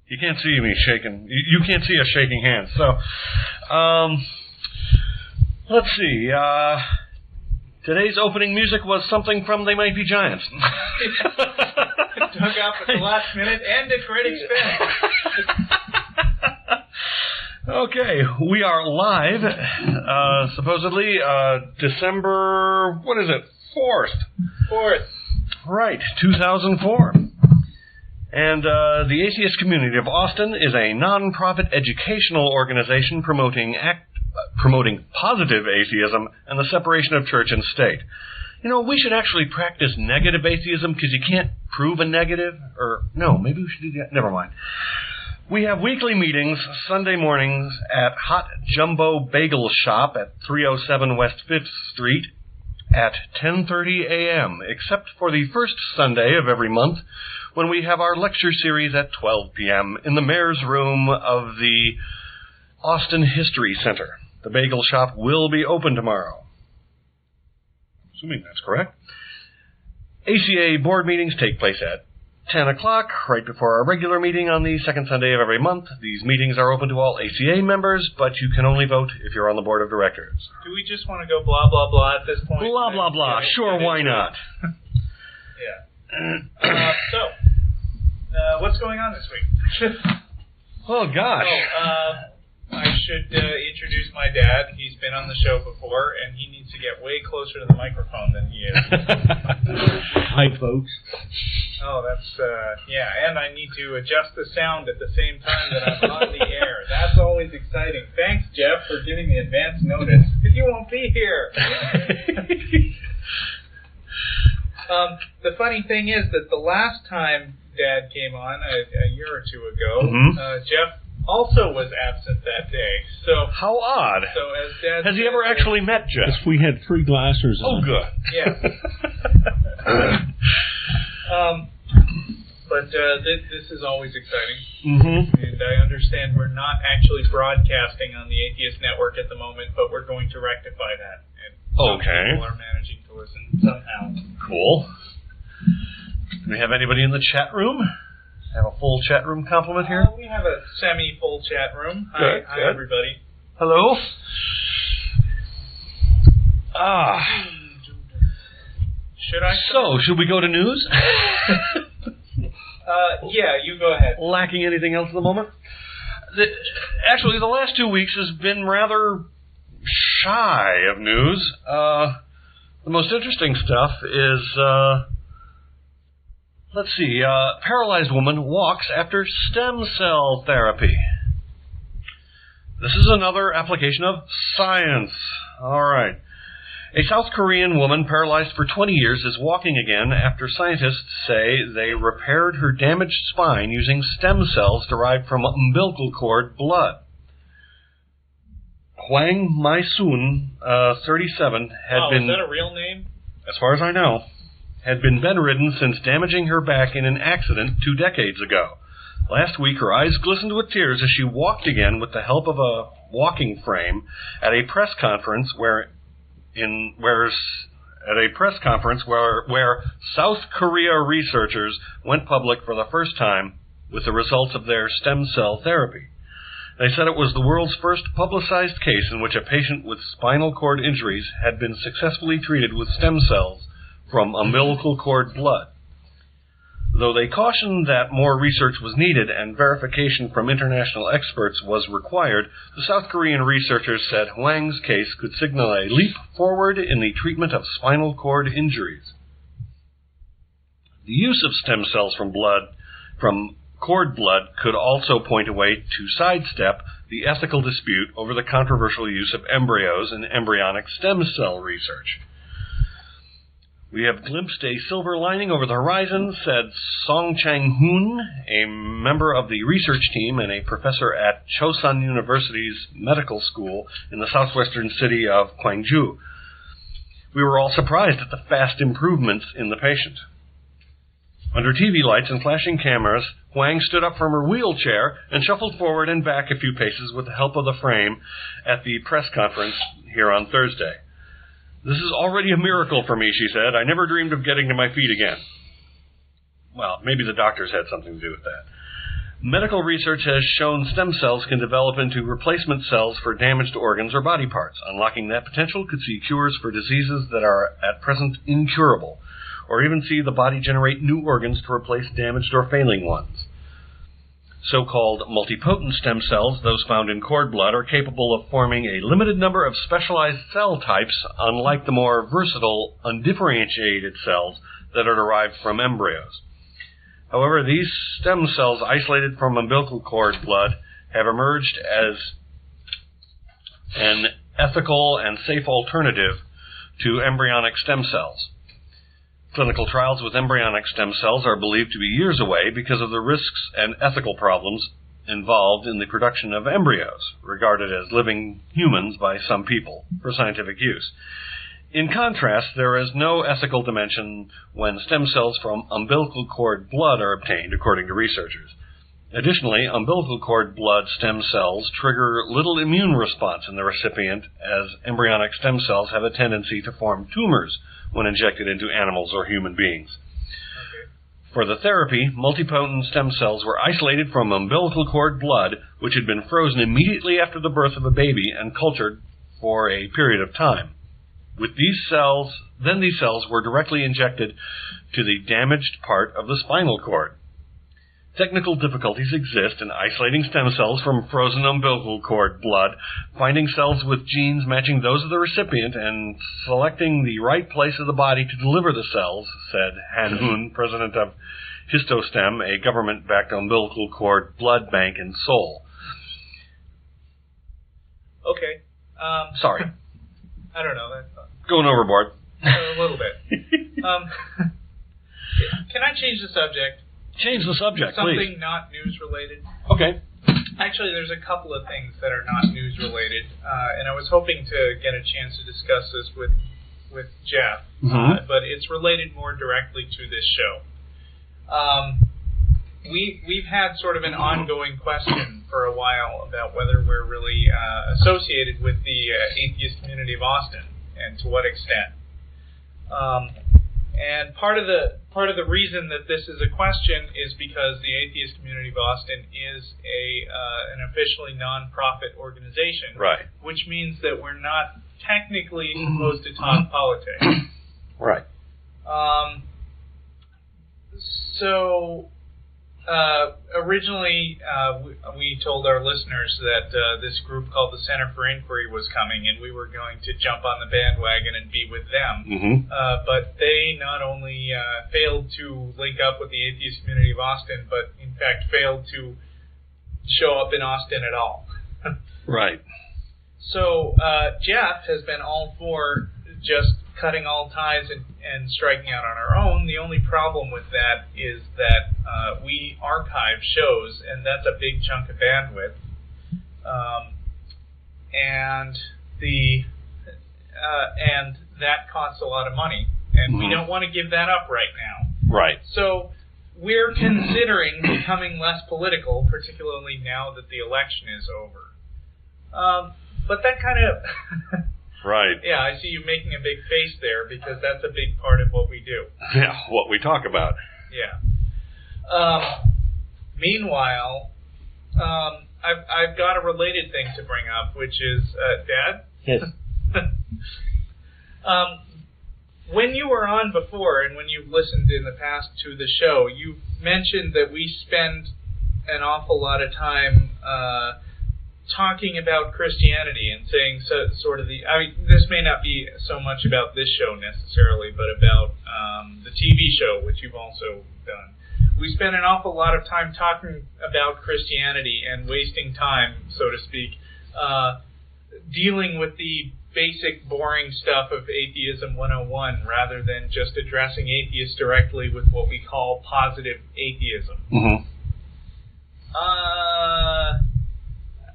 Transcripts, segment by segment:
You can't see me shaking. You can't see us shaking hands. So, let's see. Today's opening music was something from They Might Be Giants. Dug up at the last minute and at great expense. Okay, we are live, supposedly, December, 4th? 4th. Right, 2004. And the Atheist Community of Austin is a non-profit educational organization promoting positive atheism and the separation of church and state. You know, we should actually practice negative atheism because you can't prove a negative. Or, no, maybe we should do that. Never mind. We have weekly meetings Sunday mornings at Hot Jumbo Bagel Shop at 307 West 5th Street at 10:30 a.m., except for the first Sunday of every month when we have our lecture series at 12 p.m. in the mayor's room of the Austin History Center. The bagel shop will be open tomorrow. Assuming that's correct. ACA board meetings take place at 10 o'clock, right before our regular meeting on the second Sunday of every month. These meetings are open to all ACA members, but you can only vote if you're on the board of directors. Do we just want to go blah, blah, blah at this point? Blah, blah, blah. Sure, why not? Yeah. What's going on this week? Oh, gosh. I should introduce my dad. He's been on the show before, and he needs to get way closer to the microphone than he is. Hi, folks. Oh, that's, and I need to adjust the sound at the same time that I'm on the air. That's always exciting. Thanks, Jeff, for giving me advance notice, because you won't be here. The funny thing is that the last time Dad came on, a year or two ago, Jeff also was absent that day. So how odd. So as Dad has he ever actually met Jeff? Yes, we had 3 glasses on. Oh, good. Yeah. But this is always exciting. And I understand we're not actually broadcasting on the Atheist Network at the moment, but we're going to rectify that. And some people are managing to listen somehow. Cool. Do we have anybody in the chat room? Have a full chat room complement here? We have a semi-full chat room. Good, Hi, everybody. Hello. Should we go to news? Yeah, you go ahead. Lacking anything else at the moment? Actually, the last 2 weeks has been rather shy of news. The most interesting stuff is... let's see, paralyzed woman walks after stem cell therapy. This is another application of science. All right. A South Korean woman paralyzed for 20 years is walking again after scientists say they repaired her damaged spine using stem cells derived from umbilical cord blood. Hwang My-soon, 37, had been... is that a real name? As far as I know. Had been bedridden since damaging her back in an accident 2 decades ago. Last week, her eyes glistened with tears as she walked again with the help of a walking frame at a press conference where South Korea researchers went public for the first time with the results of their stem cell therapy. They said it was the world's first publicized case in which a patient with spinal cord injuries had been successfully treated with stem cells from umbilical cord blood. Though they cautioned that more research was needed and verification from international experts was required, the South Korean researchers said Hwang's case could signal a leap forward in the treatment of spinal cord injuries. The use of stem cells from cord blood could also point a way to sidestep the ethical dispute over the controversial use of embryos in embryonic stem cell research. We have glimpsed a silver lining over the horizon, said Song Chang-hoon, a member of the research team and a professor at Chosun University's medical school in the southwestern city of Gwangju. We were all surprised at the fast improvements in the patient. Under TV lights and flashing cameras, Hwang stood up from her wheelchair and shuffled forward and back a few paces with the help of the frame at the press conference here on Thursday. This is already a miracle for me, she said. I never dreamed of getting to my feet again. Well, maybe the doctors had something to do with that. Medical research has shown stem cells can develop into replacement cells for damaged organs or body parts. Unlocking that potential could see cures for diseases that are at present incurable, or even see the body generate new organs to replace damaged or failing ones. So-called multipotent stem cells, those found in cord blood, are capable of forming a limited number of specialized cell types, unlike the more versatile, undifferentiated cells that are derived from embryos. However, these stem cells isolated from umbilical cord blood have emerged as an ethical and safe alternative to embryonic stem cells. Clinical trials with embryonic stem cells are believed to be years away because of the risks and ethical problems involved in the production of embryos, regarded as living humans by some people, for scientific use. In contrast, there is no ethical dimension when stem cells from umbilical cord blood are obtained, according to researchers. Additionally, umbilical cord blood stem cells trigger little immune response in the recipient, as embryonic stem cells have a tendency to form tumors when injected into animals or human beings. Okay. For the therapy, multipotent stem cells were isolated from umbilical cord blood, which had been frozen immediately after the birth of a baby and cultured for a period of time. With these cells were directly injected to the damaged part of the spinal cord. Technical difficulties exist in isolating stem cells from frozen umbilical cord blood, finding cells with genes matching those of the recipient, and selecting the right place of the body to deliver the cells, said Han Hoon, president of Histostem, a government-backed umbilical cord blood bank in Seoul. Okay. Sorry. I don't know. That's Going overboard. a little bit. Can I change the subject? Change the subject, Something please. not news-related. Okay. Actually, there's a couple of things that are not news-related, and I was hoping to get a chance to discuss this with Jeff, but it's related more directly to this show. We've had sort of an ongoing question for a while about whether we're really associated with the Atheist Community of Austin, and to what extent. And part of the reason that this is a question is because the Atheist Community of Austin is an officially non-profit organization, Right. which means that we're not technically supposed to talk politics. Right. So originally we told our listeners that this group called the Center for Inquiry was coming, and we were going to jump on the bandwagon and be with them. But they not only failed to link up with the Atheist Community of Austin, but in fact failed to show up in Austin at all. Right. So Jeff has been all for just cutting all ties and striking out on our own. The only problem with that is that we archive shows, and that's a big chunk of bandwidth, and that costs a lot of money, and we don't want to give that up right now. Right. So we're considering becoming less political, particularly now that the election is over. But that kind of... Right. Yeah, I see you making a big face there, because that's a big part of what we do. Yeah, what we talk about. Yeah. Meanwhile, I've got a related thing to bring up, which is, Dad? Yes. When you were on before, and when you've listened in the past to the show, you mentioned that we spend an awful lot of time talking about Christianity and saying sort of this may not be so much about this show necessarily, but about the TV show, which you've also done. We spend an awful lot of time talking about Christianity and wasting time, so to speak, dealing with the basic boring stuff of Atheism 101 rather than just addressing atheists directly with what we call positive atheism.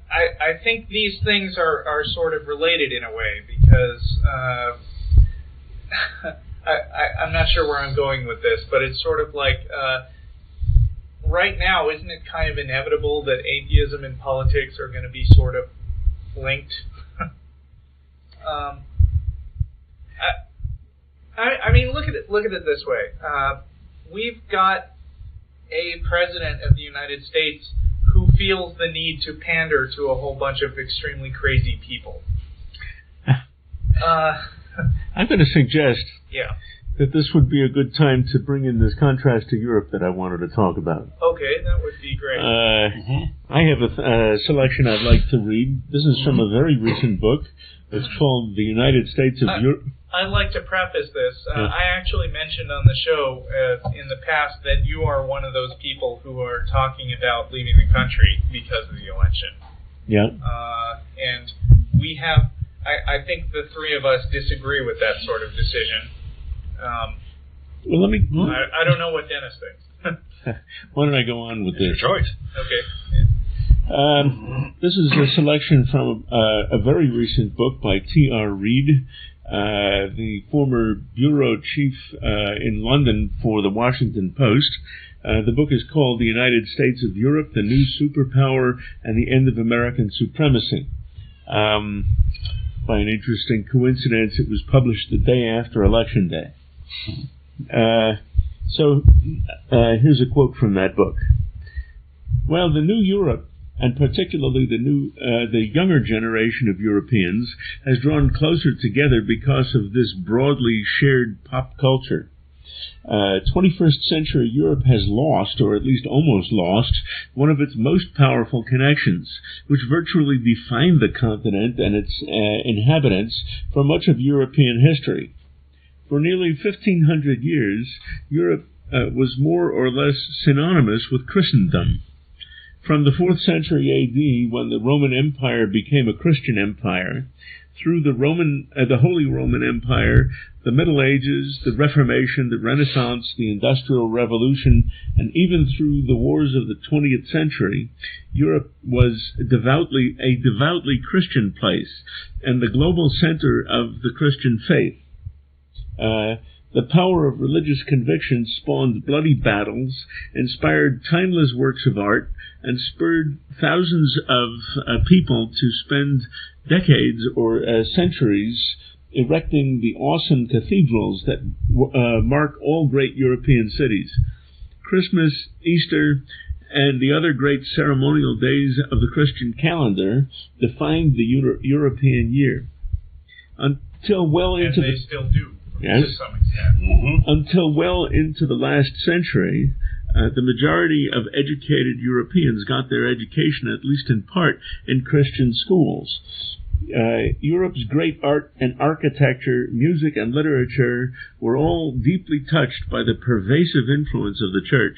I think these things are sort of related in a way, because I'm not sure where I'm going with this, but it's sort of like right now, isn't it kind of inevitable that atheism and politics are going to be sort of linked? I mean, look at it this way. We've got a president of the United States who feels the need to pander to a whole bunch of extremely crazy people. I'm going to suggest that this would be a good time to bring in this contrast to Europe that I wanted to talk about. Okay, that would be great. I have a selection I'd like to read. This is from a very recent book. It's called The United States of Europe. I'd like to preface this. I actually mentioned on the show in the past that you are one of those people who are talking about leaving the country because of the election. Yeah. And we have, I think the three of us disagree with that sort of decision. Well, let me... I don't know what Dennis thinks. Why don't I go on with this? It's your choice. Okay. This is a selection from a very recent book by T.R. Reid, the former bureau chief in London for the Washington Post. The book is called The United States of Europe, the New Superpower and the End of American Supremacy. By an interesting coincidence, it was published the day after Election Day. So here's a quote from that book. Well, the new Europe, and particularly the younger generation of Europeans, has drawn closer together because of this broadly shared pop culture. 21st century Europe has lost, or at least almost lost, one of its most powerful connections, which virtually defined the continent and its inhabitants for much of European history. For nearly 1,500 years, Europe was more or less synonymous with Christendom. From the 4th century A.D., when the Roman Empire became a Christian empire, through the Holy Roman Empire, the Middle Ages, the Reformation, the Renaissance, the Industrial Revolution, and even through the wars of the 20th century, Europe was a devoutly Christian place and the global center of the Christian faith. The power of religious conviction spawned bloody battles, inspired timeless works of art, and spurred thousands of people to spend decades or centuries erecting the awesome cathedrals that mark all great European cities. Christmas, Easter, and the other great ceremonial days of the Christian calendar defined the European year. Until well into they still do. Yes. To some extent. Until well into the last century, the majority of educated Europeans got their education, at least in part, in Christian schools. Europe's great art and architecture, music and literature were all deeply touched by the pervasive influence of the church.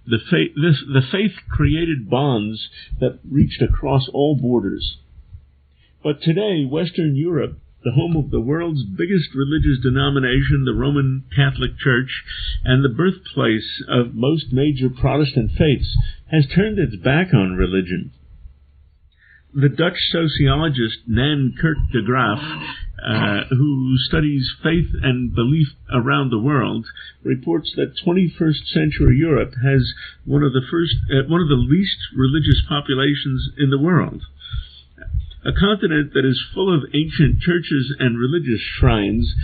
The faith created bonds that reached across all borders. But today, Western Europe, the home of the world's biggest religious denomination, the Roman Catholic Church, and the birthplace of most major Protestant faiths, has turned its back on religion. The Dutch sociologist Nan Kirk de Graaf, who studies faith and belief around the world, reports that 21st century Europe has one of the least religious populations in the world. A continent that is full of ancient churches and religious shrines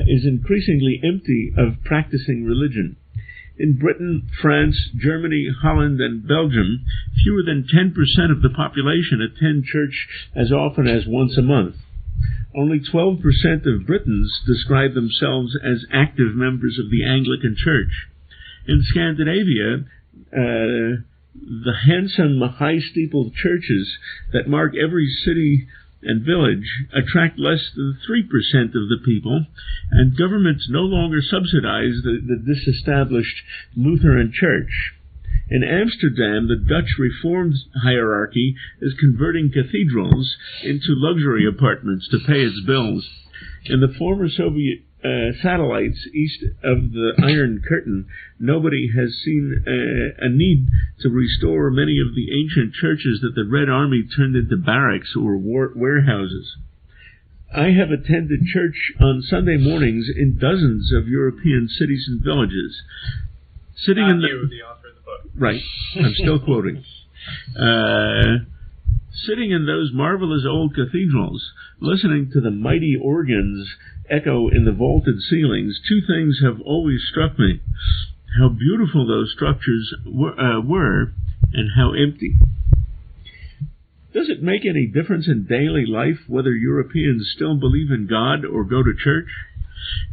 is increasingly empty of practicing religion. In Britain, France, Germany, Holland, and Belgium, fewer than 10% of the population attend church as often as once a month. Only 12% of Britons describe themselves as active members of the Anglican Church. In Scandinavia, the handsome, high-steepled churches that mark every city and village attract less than 3% of the people, and governments no longer subsidize the disestablished Lutheran Church. In Amsterdam, the Dutch Reformed hierarchy is converting cathedrals into luxury apartments to pay its bills. In the former Soviet satellites east of the Iron Curtain, nobody has seen a need to restore many of the ancient churches that the Red Army turned into barracks or warehouses. I have attended church on Sunday mornings in dozens of European cities and villages. The author of the book. Right. I'm still quoting. Sitting in those marvelous old cathedrals, listening to the mighty organs echo in the vaulted ceilings, two things have always struck me: how beautiful those structures were and how empty. Does it make any difference in daily life whether Europeans still believe in God or go to church?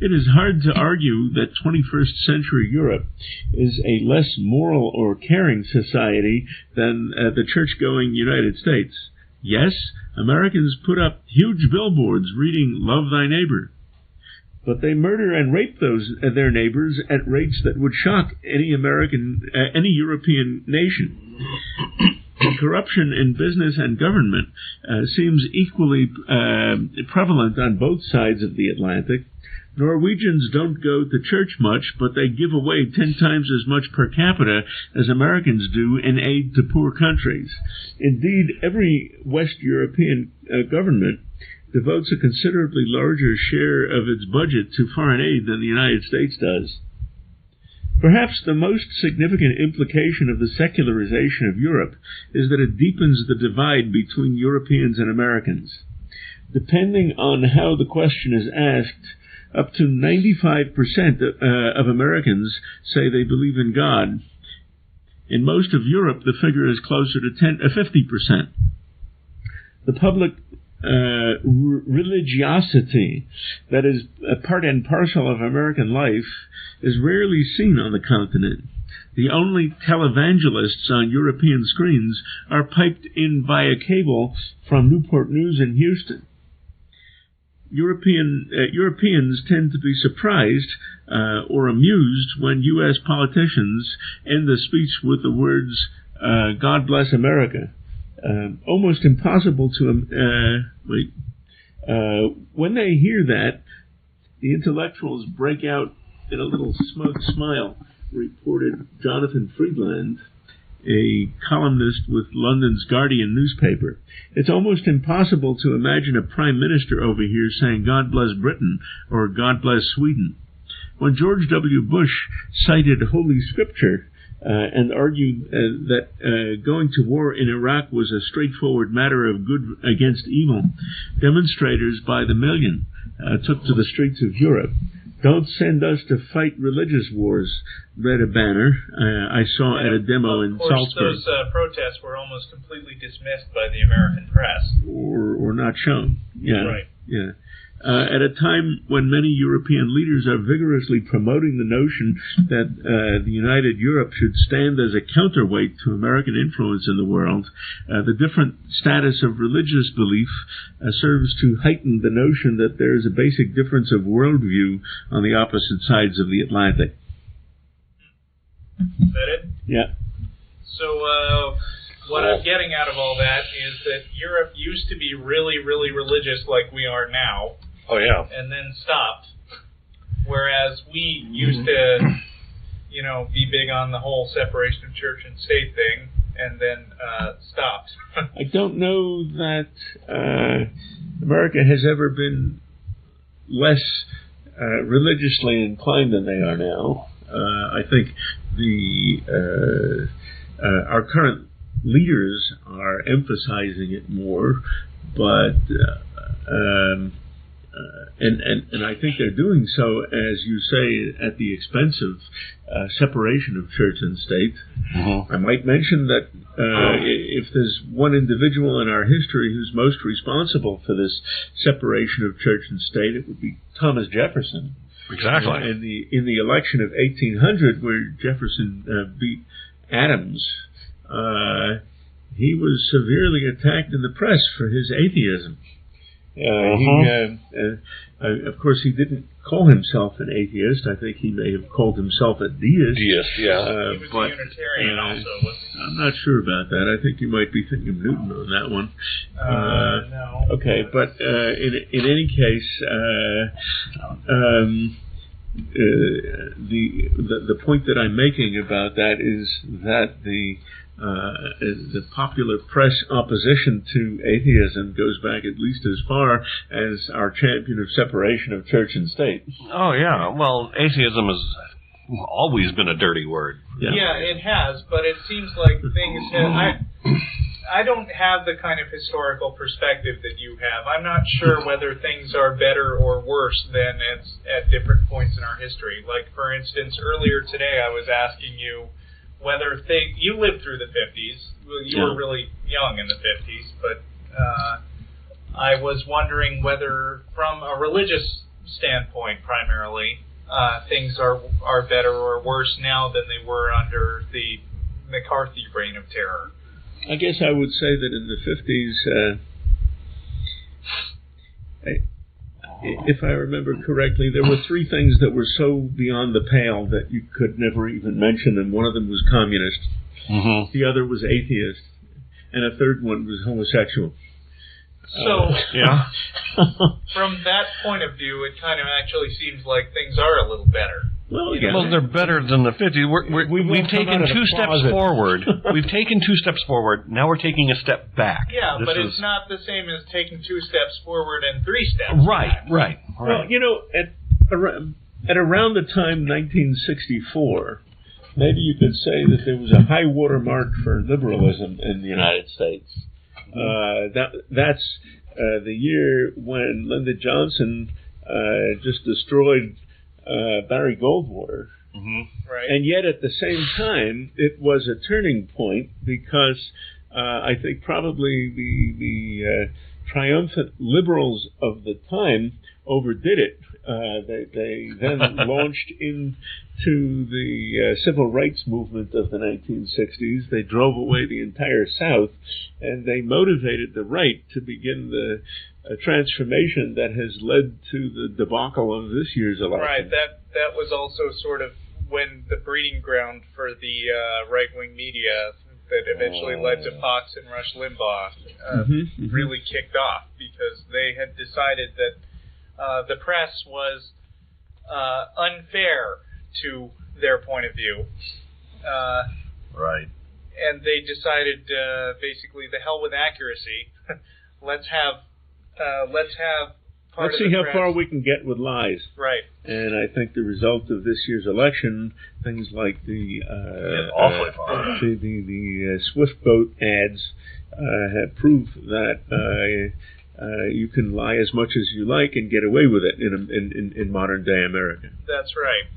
It is hard to argue that 21st century Europe is a less moral or caring society than the church-going United States. Yes, Americans put up huge billboards reading "Love Thy Neighbor," but they murder and rape their neighbors at rates that would shock any European nation. Corruption in business and government seems equally prevalent on both sides of the Atlantic. Norwegians don't go to church much, but they give away 10 times as much per capita as Americans do in aid to poor countries. Indeed, every West European government devotes a considerably larger share of its budget to foreign aid than the United States does. Perhaps the most significant implication of the secularization of Europe is that it deepens the divide between Europeans and Americans. Depending on how the question is asked, up to 95% of Americans say they believe in God. In most of Europe, the figure is closer to 50%. The public religiosity that is a part and parcel of American life is rarely seen on the continent. The only televangelists on European screens are piped in via cable from Newport News in Houston. Europeans tend to be surprised or amused when U.S. politicians end the speech with the words, "God bless America." Almost impossible to when they hear that, the intellectuals break out in a little smug smile, reported Jonathan Freedland, a columnist with London's Guardian newspaper. It's almost impossible to imagine a prime minister over here saying "God bless Britain" or "God bless Sweden." When George W. Bush cited Holy Scripture and argued that going to war in Iraq was a straightforward matter of good against evil, demonstrators by the million took to the streets of Europe. "Don't send us to fight religious wars," read a banner I saw at a demo in Salzburg. Of course, those protests were almost completely dismissed by the American press. Or not shown. Yeah. Right. Yeah. At a time when many European leaders are vigorously promoting the notion that the United Europe should stand as a counterweight to American influence in the world, the different status of religious belief serves to heighten the notion that there is a basic difference of worldview on the opposite sides of the Atlantic. Is that it? Yeah. So what I'm getting out of all that is that Europe used to be really, really religious like we are now. Oh, yeah. And then stopped. Whereas we used to, be big on the whole separation of church and state thing, and then stopped. I don't know that America has ever been less religiously inclined than they are now. I think our current leaders are emphasizing it more, but and I think they're doing so, as you say, at the expense of separation of church and state. I might mention that if there's one individual in our history who's most responsible for this separation of church and state, it would be Thomas Jefferson. Exactly. In the election of 1800, where Jefferson beat Adams, he was severely attacked in the press for his atheism. Of course, he didn't call himself an atheist. I think he may have called himself a deist. Deist, yeah. He was a Unitarian also, wasn't he? I'm not sure about that. I think you might be thinking of Newton on that one. No. Okay, but in any case, the point that I'm making about that is that the popular press opposition to atheism goes back at least as far as our champion of separation of church and state. Oh, yeah. Well, atheism has always been a dirty word. Yeah, it has, but it seems like things have... I don't have the kind of historical perspective that you have. I'm not sure whether things are better or worse than at different points in our history. Like, for instance, earlier today I was asking you whether you lived through the 50s. Well, you were really young in the 50s, but I was wondering whether, from a religious standpoint primarily, things are better or worse now than they were under the McCarthy reign of terror. I guess I would say that in the 50s, if I remember correctly, there were three things that were so beyond the pale that you could never even mention them. One of them was communist, the other was atheist, and a third one was homosexual. So, from that point of view, it kind of actually seems like things are a little better. Well, they're better than the 50s. We've taken 2 steps forward. We've taken 2 steps forward. Now we're taking a step back. Yeah, but it's not the same as taking 2 steps forward and 3 steps back. Right. Well, at around the time 1964, maybe you could say that there was a high water mark for liberalism in the United States. That's the year when Lyndon Johnson just destroyed Barry Goldwater. Right. And yet at the same time, it was a turning point because I think probably the triumphant liberals of the time overdid it. They then launched into the civil rights movement of the 1960s. They drove away the entire South, and they motivated the right to begin the transformation that has led to the debacle of this year's election. Right. That was also sort of when the breeding ground for the right-wing media that eventually led to Fox and Rush Limbaugh really kicked off, because they had decided that the press was unfair to their point of view. Right. And they decided, basically, the hell with accuracy. Let's see how far we can get with lies. Right. And I think the result of this year's election, things like the awfully far. the Swift boat ads have proved that you can lie as much as you like and get away with it in modern day America. That's right.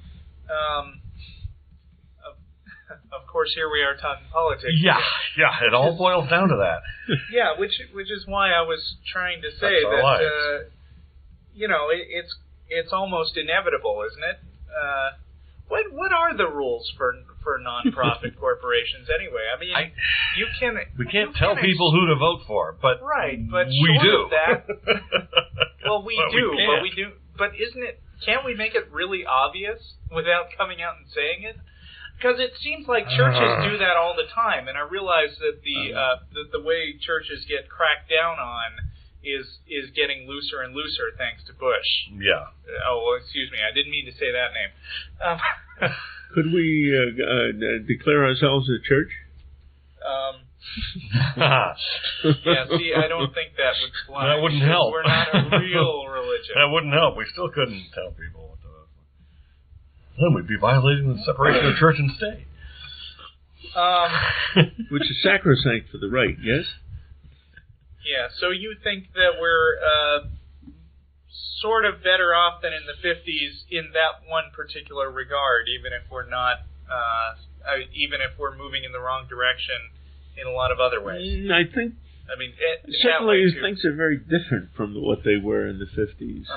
Of course, here we are talking politics. Yeah, it all boils down to that. Yeah, which is why I was trying to say that it's almost inevitable, isn't it? What are the rules for non-profit corporations anyway? I mean, we can't tell people who to vote for, but but we do. Of that, well, we do. But isn't it? Can't we make it really obvious without coming out and saying it? Because it seems like churches do that all the time, and I realize that the way churches get cracked down on is getting looser and looser thanks to Bush. Yeah. Excuse me, I didn't mean to say that name. Could we declare ourselves a church? Yeah, see, I don't think that would fly. That wouldn't help. We're not a real religion. That wouldn't help. We still couldn't tell people what to vote for. Then we'd be violating the separation of church and state. Which is sacrosanct for the right, yes? Yeah, so you think that we're sort of better off than in the 50s in that one particular regard, even if we're not, even if we're moving in the wrong direction in a lot of other ways. I mean, certainly things are very different from what they were in the 50s.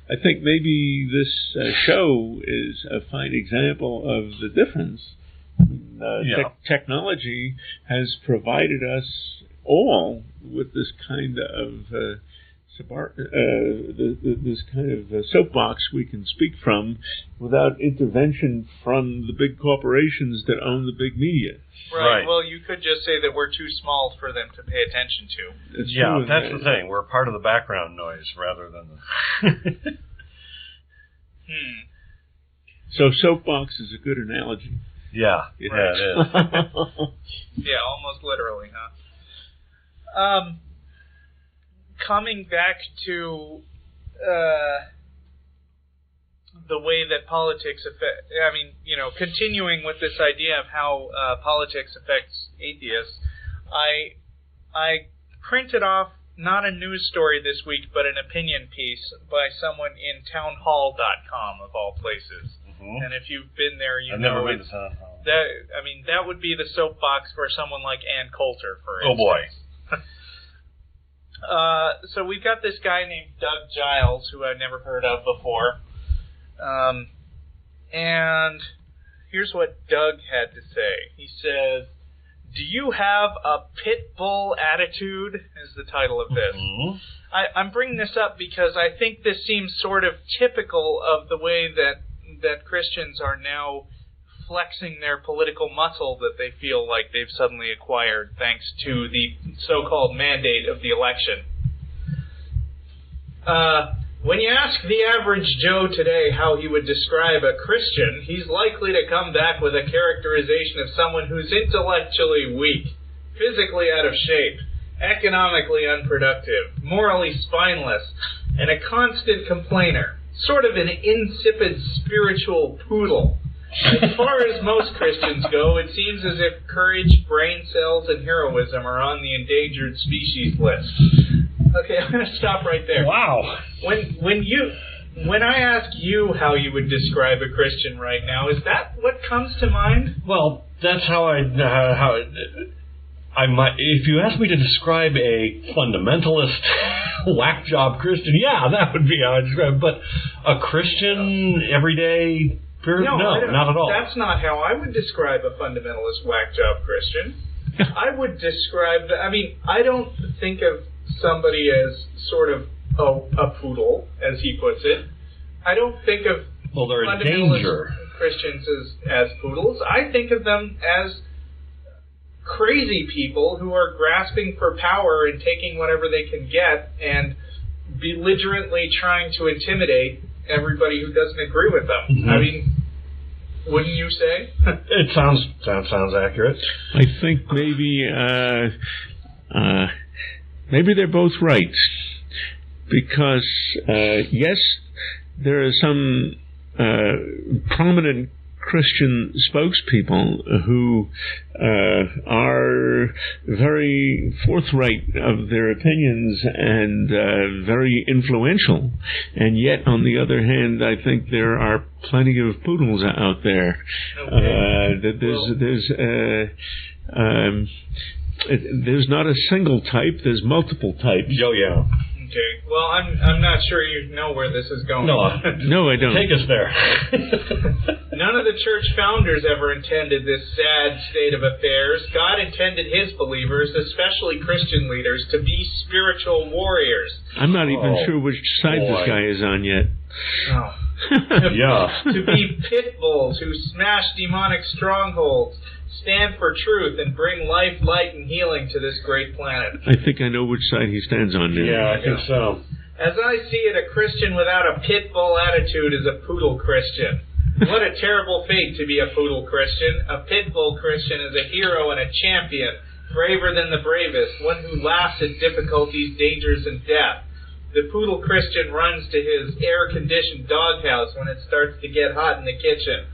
I think maybe this show is a fine example of the difference. I mean, technology has provided us all with this kind of this kind of soapbox we can speak from without intervention from the big corporations that own the big media. Right. Well, you could just say that we're too small for them to pay attention to. That's the thing. We're part of the background noise rather than the... So soapbox is a good analogy. Yeah, it is. Yeah, almost literally, huh? Coming back to the way that politics affect, continuing with this idea of how politics affects atheists, I printed off not a news story this week, but an opinion piece by someone in townhall.com, of all places. Mm-hmm. And if you've been there, I've never been to Town Hall. That would be the soapbox for someone like Ann Coulter, for instance. Oh, boy. So we've got this guy named Doug Giles, who I've never heard of before. And here's what Doug had to say. He says, "Do you have a pit bull attitude?" is the title of this. Mm-hmm. I'm bringing this up because I think this seems sort of typical of the way that Christians are now flexing their political muscle that they feel like they've suddenly acquired thanks to the so-called mandate of the election. When you ask the average Joe today how he would describe a Christian, he's likely to come back with a characterization of someone who's intellectually weak, physically out of shape, economically unproductive, morally spineless, and a constant complainer. Sort of an insipid spiritual poodle. As far as most Christians go, it seems as if courage, brain cells, and heroism are on the endangered species list. Okay, I'm going to stop right there. Wow. When I ask you how you would describe a Christian right now, is that what comes to mind? Well, that's how I might. If you ask me to describe a fundamentalist, whack job Christian, yeah, that would be how I describe it. But a Christian, everyday. No, not at all. That's not how I would describe a fundamentalist whack job Christian. I would describe, I don't think of somebody as sort of a poodle, as he puts it. I don't think of fundamentalist Christians as poodles. I think of them as crazy people who are grasping for power and taking whatever they can get and belligerently trying to intimidate everybody who doesn't agree with them. Mm-hmm. Wouldn't you say? It sounds accurate. I think maybe they're both right, because yes, there are some prominent Christian spokespeople who are very forthright of their opinions and very influential. And yet, on the other hand, I think there are plenty of poodles out there. Okay. There's not a single type. There's multiple types. Oh, yeah. Okay. Well, I'm not sure you know where this is going. No, I don't. Take us there. None of the church founders ever intended this sad state of affairs. God intended his believers, especially Christian leaders, to be spiritual warriors. I'm not even sure which side this guy is on yet. Oh. To be pit bulls who smash demonic strongholds, stand for truth, and bring life, light, and healing to this great planet. I think I know which side he stands on now. Yeah, I think so. As I see it, a Christian without a pit bull attitude is a poodle Christian. What a terrible fate to be a poodle Christian. A pit bull Christian is a hero and a champion, braver than the bravest, one who laughs at difficulties, dangers, and death. The poodle Christian runs to his air-conditioned doghouse when it starts to get hot in the kitchen.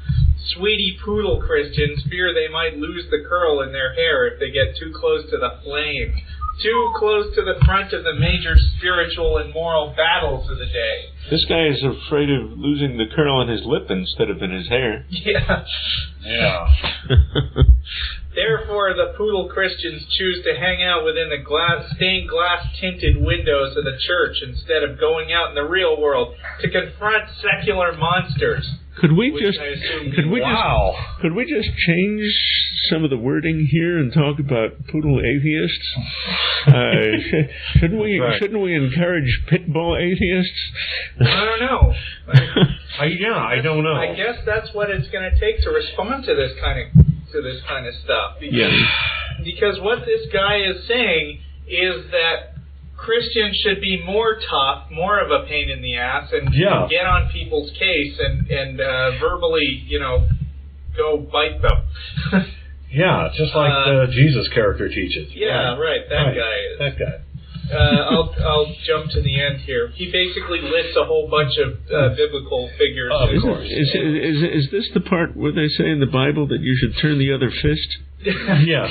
Sweetie poodle Christians fear they might lose the curl in their hair if they get too close to the flame, too close to the front of the major spiritual and moral battles of the day. This guy is afraid of losing the curl in his lip instead of in his hair. Yeah. Therefore, the poodle Christians choose to hang out within the stained glass-tinted windows of the church instead of going out in the real world to confront secular monsters. Could we just change some of the wording here and talk about poodle atheists? Shouldn't we encourage pit bull atheists? I don't know. I don't know. I guess that's what it's going to take to respond to this kind of stuff. Because what this guy is saying is that Christians should be more tough, more of a pain in the ass, and get on people's case and verbally, go bite them. Yeah, just like the Jesus character teaches. Yeah, right. That guy. I'll jump to the end here. He basically lists a whole bunch of biblical figures. Of course. Is this the part where they say in the Bible that you should turn the other fist? Yeah.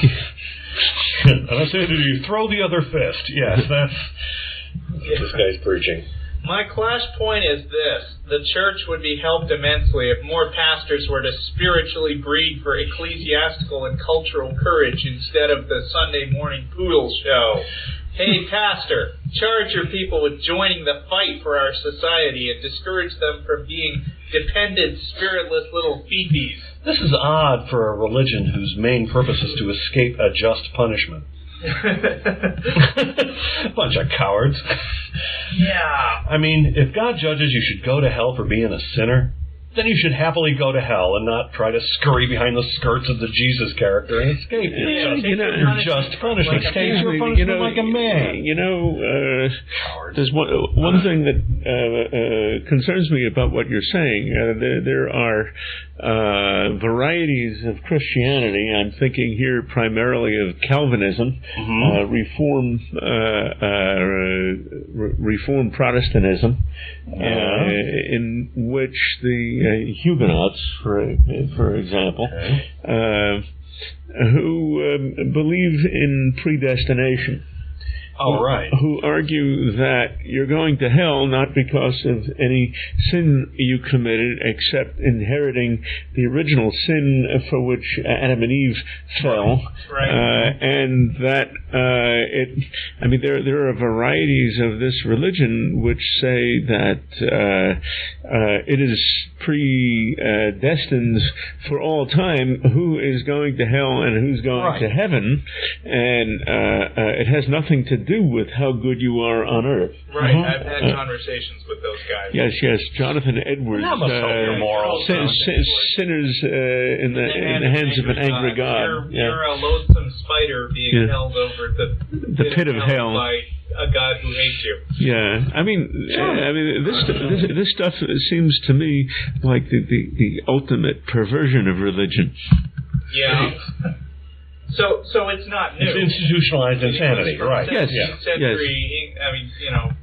Unacidity, throw the other fist. Yes, that's what this guy's preaching. My flashpoint is this. The church would be helped immensely if more pastors were to spiritually breed for ecclesiastical and cultural courage instead of the Sunday morning poodle show. Hey, pastor, charge your people with joining the fight for our society and discourage them from being dependent, spiritless little fifis. This is odd for a religion whose main purpose is to escape a just punishment. Bunch of cowards. Yeah. I mean, if God judges you should go to hell for being a sinner, then you should happily go to hell and not try to scurry behind the skirts of the Jesus character and escape just punishment. Take your punishment like a man. There's one thing that concerns me about what you're saying. There are varieties of Christianity. I'm thinking here primarily of Calvinism, Reform Protestantism, in which the Huguenots, for example, who believe in predestination. Oh, right. Who argue that you're going to hell not because of any sin you committed, except inheriting the original sin for which Adam and Eve fell. Right. And that there are varieties of this religion which say that it is predestined for all time who is going to hell and who's going to heaven, and it has nothing to do with how good you are on earth. Right, I've had conversations with those guys. Yes, Jonathan Edwards. That must help your morals. Sinners in the hands of an angry God. You're a loathsome spider being held over the pit of hell by a God who hates you. Yeah, I mean, this stuff seems to me like the ultimate perversion of religion. Yeah. So it's not new. It's institutionalized insanity, right? Yes. Century. I mean,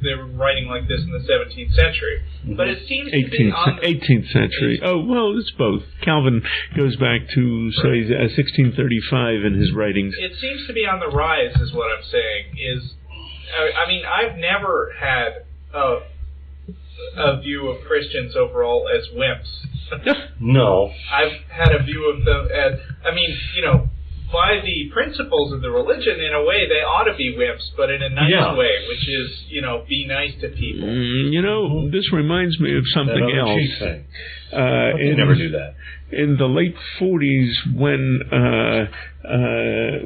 they were writing like this in the 17th century, but it seems to be on the 18th century. Oh well, it's both. Calvin goes back to say 1635 in his writings. It seems to be on the rise, is what I'm saying. I mean, I've never had a view of Christians overall as wimps. No. I've had a view of them as, by the principles of the religion, in a way, they ought to be wimps, but in a nice way, which is, be nice to people. This reminds me of something else. You never do that. In the late 40s, when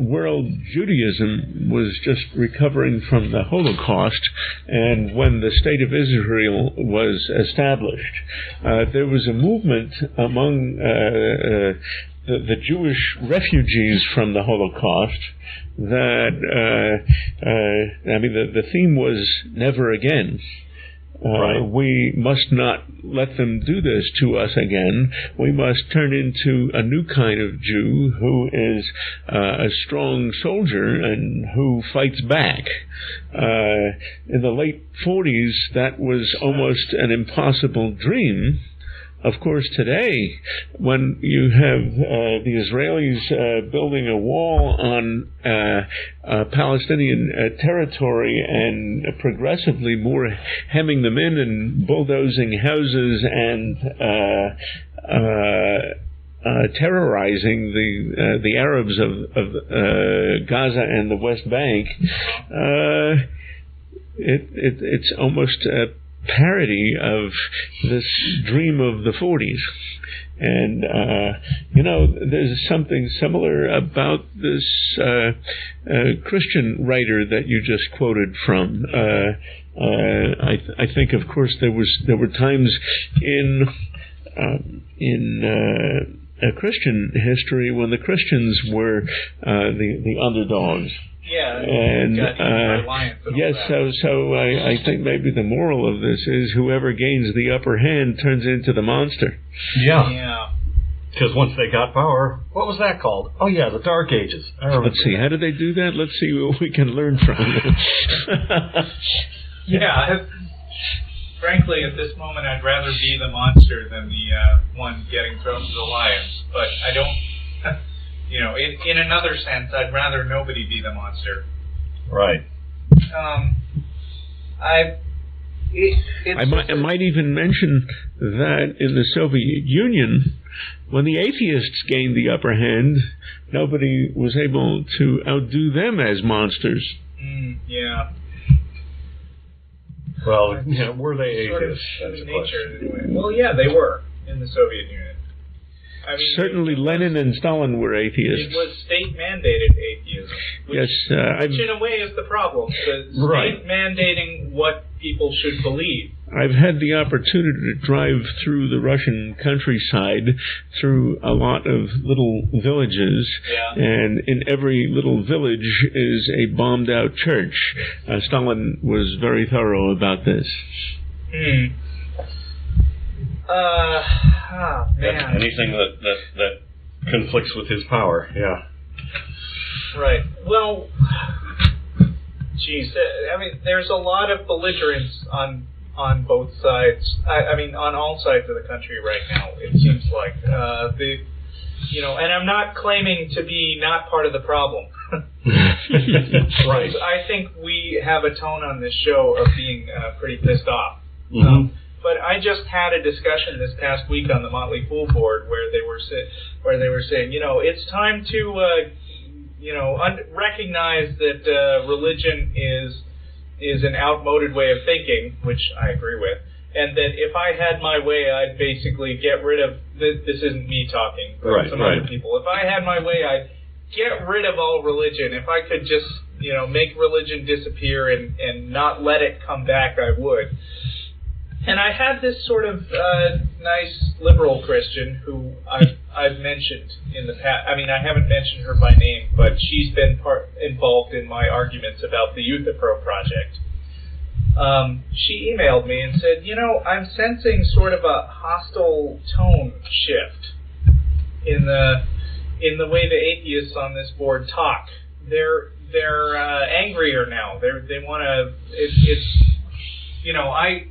world Judaism was just recovering from the Holocaust, and when the State of Israel was established, there was a movement among the Jewish refugees from the Holocaust that, the theme was never again. We must not let them do this to us again. We must turn into a new kind of Jew who is a strong soldier and who fights back. In the late 40s, that was almost an impossible dream. Of course, today, when you have the Israelis building a wall on Palestinian territory and progressively more hemming them in and bulldozing houses and terrorizing the Arabs of Gaza and the West Bank, it's almost a parody of this dream of the 40s. And, there's something similar about this Christian writer that you just quoted from. I think, of course, there were times in Christian history when the Christians were the underdogs. Yeah, and yes, so I think maybe the moral of this is whoever gains the upper hand turns into the monster. Yeah. Because once they got power, what was that called? Oh yeah, the Dark Ages. Let's see, how did they do that? Let's see what we can learn from it. Yeah. Frankly, at this moment, I'd rather be the monster than the one getting thrown to the lions. But I don't. in another sense, I'd rather nobody be the monster. Right. I might even mention that in the Soviet Union, when the atheists gained the upper hand, nobody was able to outdo them as monsters. Yeah. Well, were they atheists? Sort of nature, anyway. Well, yeah, they were in the Soviet Union. I mean, certainly Lenin and Stalin were atheists. It was state-mandated atheism. Which in a way is the problem. The state mandating what people should believe. I've had the opportunity to drive through the Russian countryside, through a lot of little villages, and in every little village is a bombed-out church. Stalin was very thorough about this. Man. Anything that conflicts with his power, Right. Well, geez, I mean, there's a lot of belligerence on both sides. I mean, on all sides of the country right now. It seems like and I'm not claiming to be not part of the problem. Right. I think we have a tone on this show of being pretty pissed off. But I just had a discussion this past week on the Motley Fool board where they were saying, it's time to recognize that religion is an outmoded way of thinking, which I agree with, and that if I had my way, I'd basically get rid of this isn't me talking, but some other people. If I had my way, I'd get rid of all religion. If I could just make religion disappear and not let it come back, I would. And I had this sort of nice liberal Christian who I've mentioned in the past. I mean, I haven't mentioned her by name, but she's been involved in my arguments about the Euthypro project. She emailed me and said, I'm sensing sort of a hostile tone shift in the way the atheists on this board talk. They're angrier now. They want to.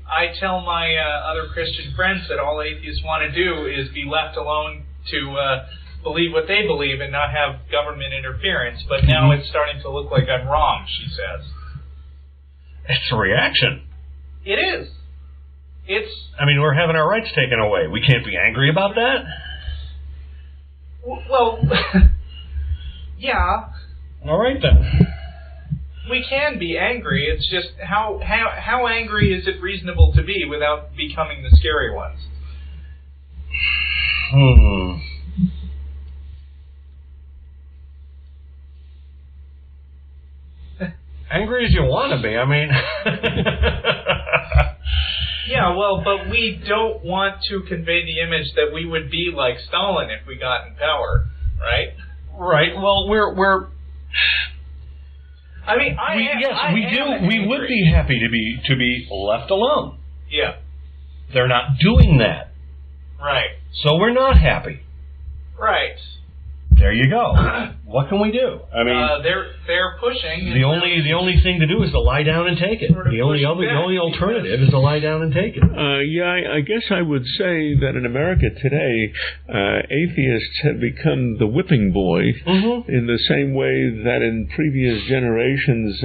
I tell my other Christian friends that all atheists want to do is be left alone to believe what they believe and not have government interference. But now it's starting to look like I'm wrong, she says. It's a reaction. It is. I mean, we're having our rights taken away. We can't be angry about that? Well, yeah. All right, then. We can be angry. It's just how angry is it reasonable to be without becoming the scary ones? Angry as you want to be. I mean, yeah. Well, but we don't want to convey the image that we would be like Stalin if we got in power, right? Right. Well, we're. I mean, we would be happy to be left alone. Yeah. They're not doing that. Right. So we're not happy. Right. There you go. What can we do? I mean, they're pushing. The only thing to do is to lie down and take it. The only alternative is to lie down and take it. I guess I would say that in America today, atheists have become the whipping boy in the same way that in previous generations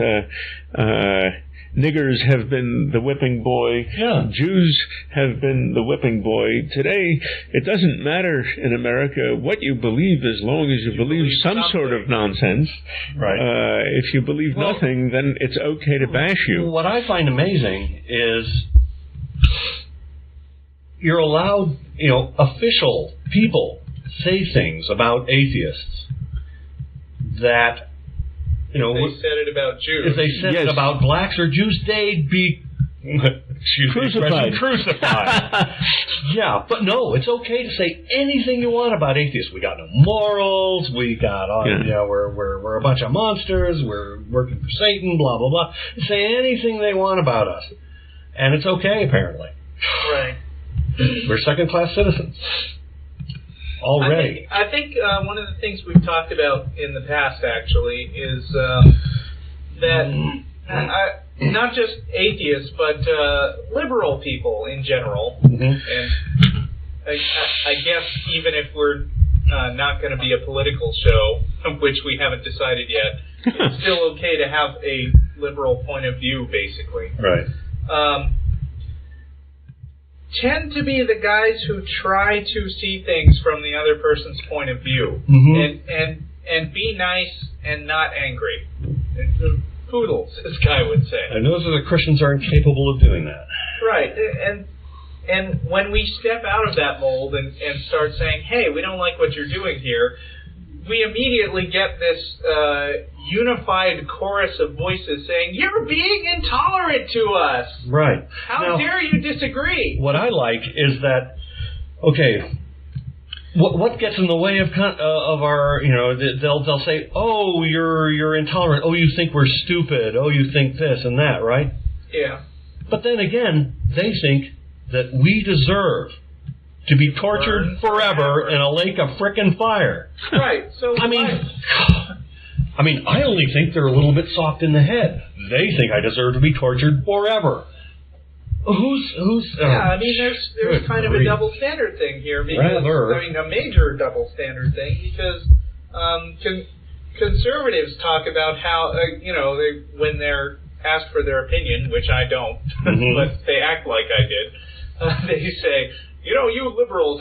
niggers have been the whipping boy. Yeah. Jews have been the whipping boy. Today, it doesn't matter in America what you believe as long as you believe some sort of nonsense. Right. If you believe nothing, then it's okay to bash you. What I find amazing is you're allowed, official people say things about atheists that they said it about Jews. If they said it about blacks or Jews, they'd be crucified. Yeah, but no, it's okay to say anything you want about atheists. We got no morals. We got we're a bunch of monsters. We're working for Satan. Blah blah blah. Say anything they want about us, and it's okay apparently. Right. We're second-class citizens. Already. I think one of the things we've talked about in the past, actually, is that not just atheists, but liberal people in general, and I guess even if we're not going to be a political show, which we haven't decided yet. It's still okay to have a liberal point of view, basically. Right. Tend to be the guys who try to see things from the other person's point of view, and be nice and not angry. Poodles, this guy would say. And those are the Christians are incapable of doing that. Right, and when we step out of that mold and start saying, hey, we don't like what you're doing here, we immediately get this unified chorus of voices saying, you're being intolerant to us. Right. How dare you disagree? What I like is that, okay, what gets in the way of our, they'll say, oh, you're intolerant. Oh, you think we're stupid. Oh, you think this and that, right? Yeah. But then again, they think that we deserve to be tortured forever in a lake of frickin' fire. Right. So I mean, I only think they're a little bit soft in the head. They think I deserve to be tortured forever. Who's? Yeah, I mean, there's kind of a double standard thing here. Because, a major double standard thing because conservatives talk about how when they're asked for their opinion, which I don't, but they act like I did. They say, you liberals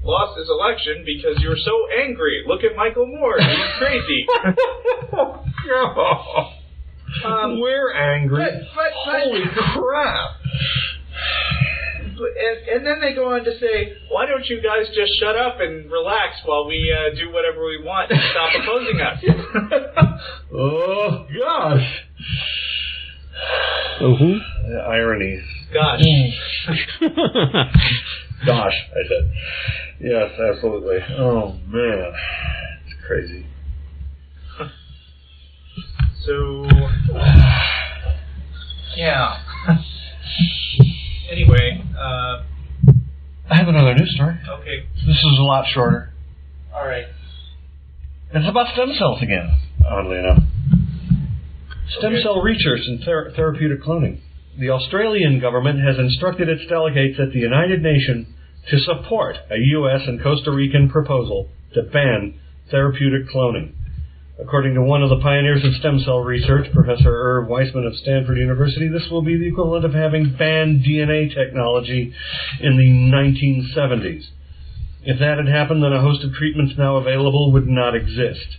lost this election because you're so angry. Look at Michael Moore. He's crazy. We're angry. But holy crap. And then they go on to say, why don't you guys just shut up and relax while we do whatever we want and stop opposing us? Oh, gosh. The irony. Gosh. Gosh, I said. Yes, absolutely. Oh, man. It's crazy. So, yeah. Anyway, I have another news story. Okay. This is a lot shorter. All right. It's about stem cells again, oddly enough. Stem cell research and therapeutic cloning. The Australian government has instructed its delegates at the United Nations to support a U.S. and Costa Rican proposal to ban therapeutic cloning. According to one of the pioneers in stem cell research, Professor Irv Weissman of Stanford University, this will be the equivalent of having banned DNA technology in the 1970s. If that had happened, then a host of treatments now available would not exist.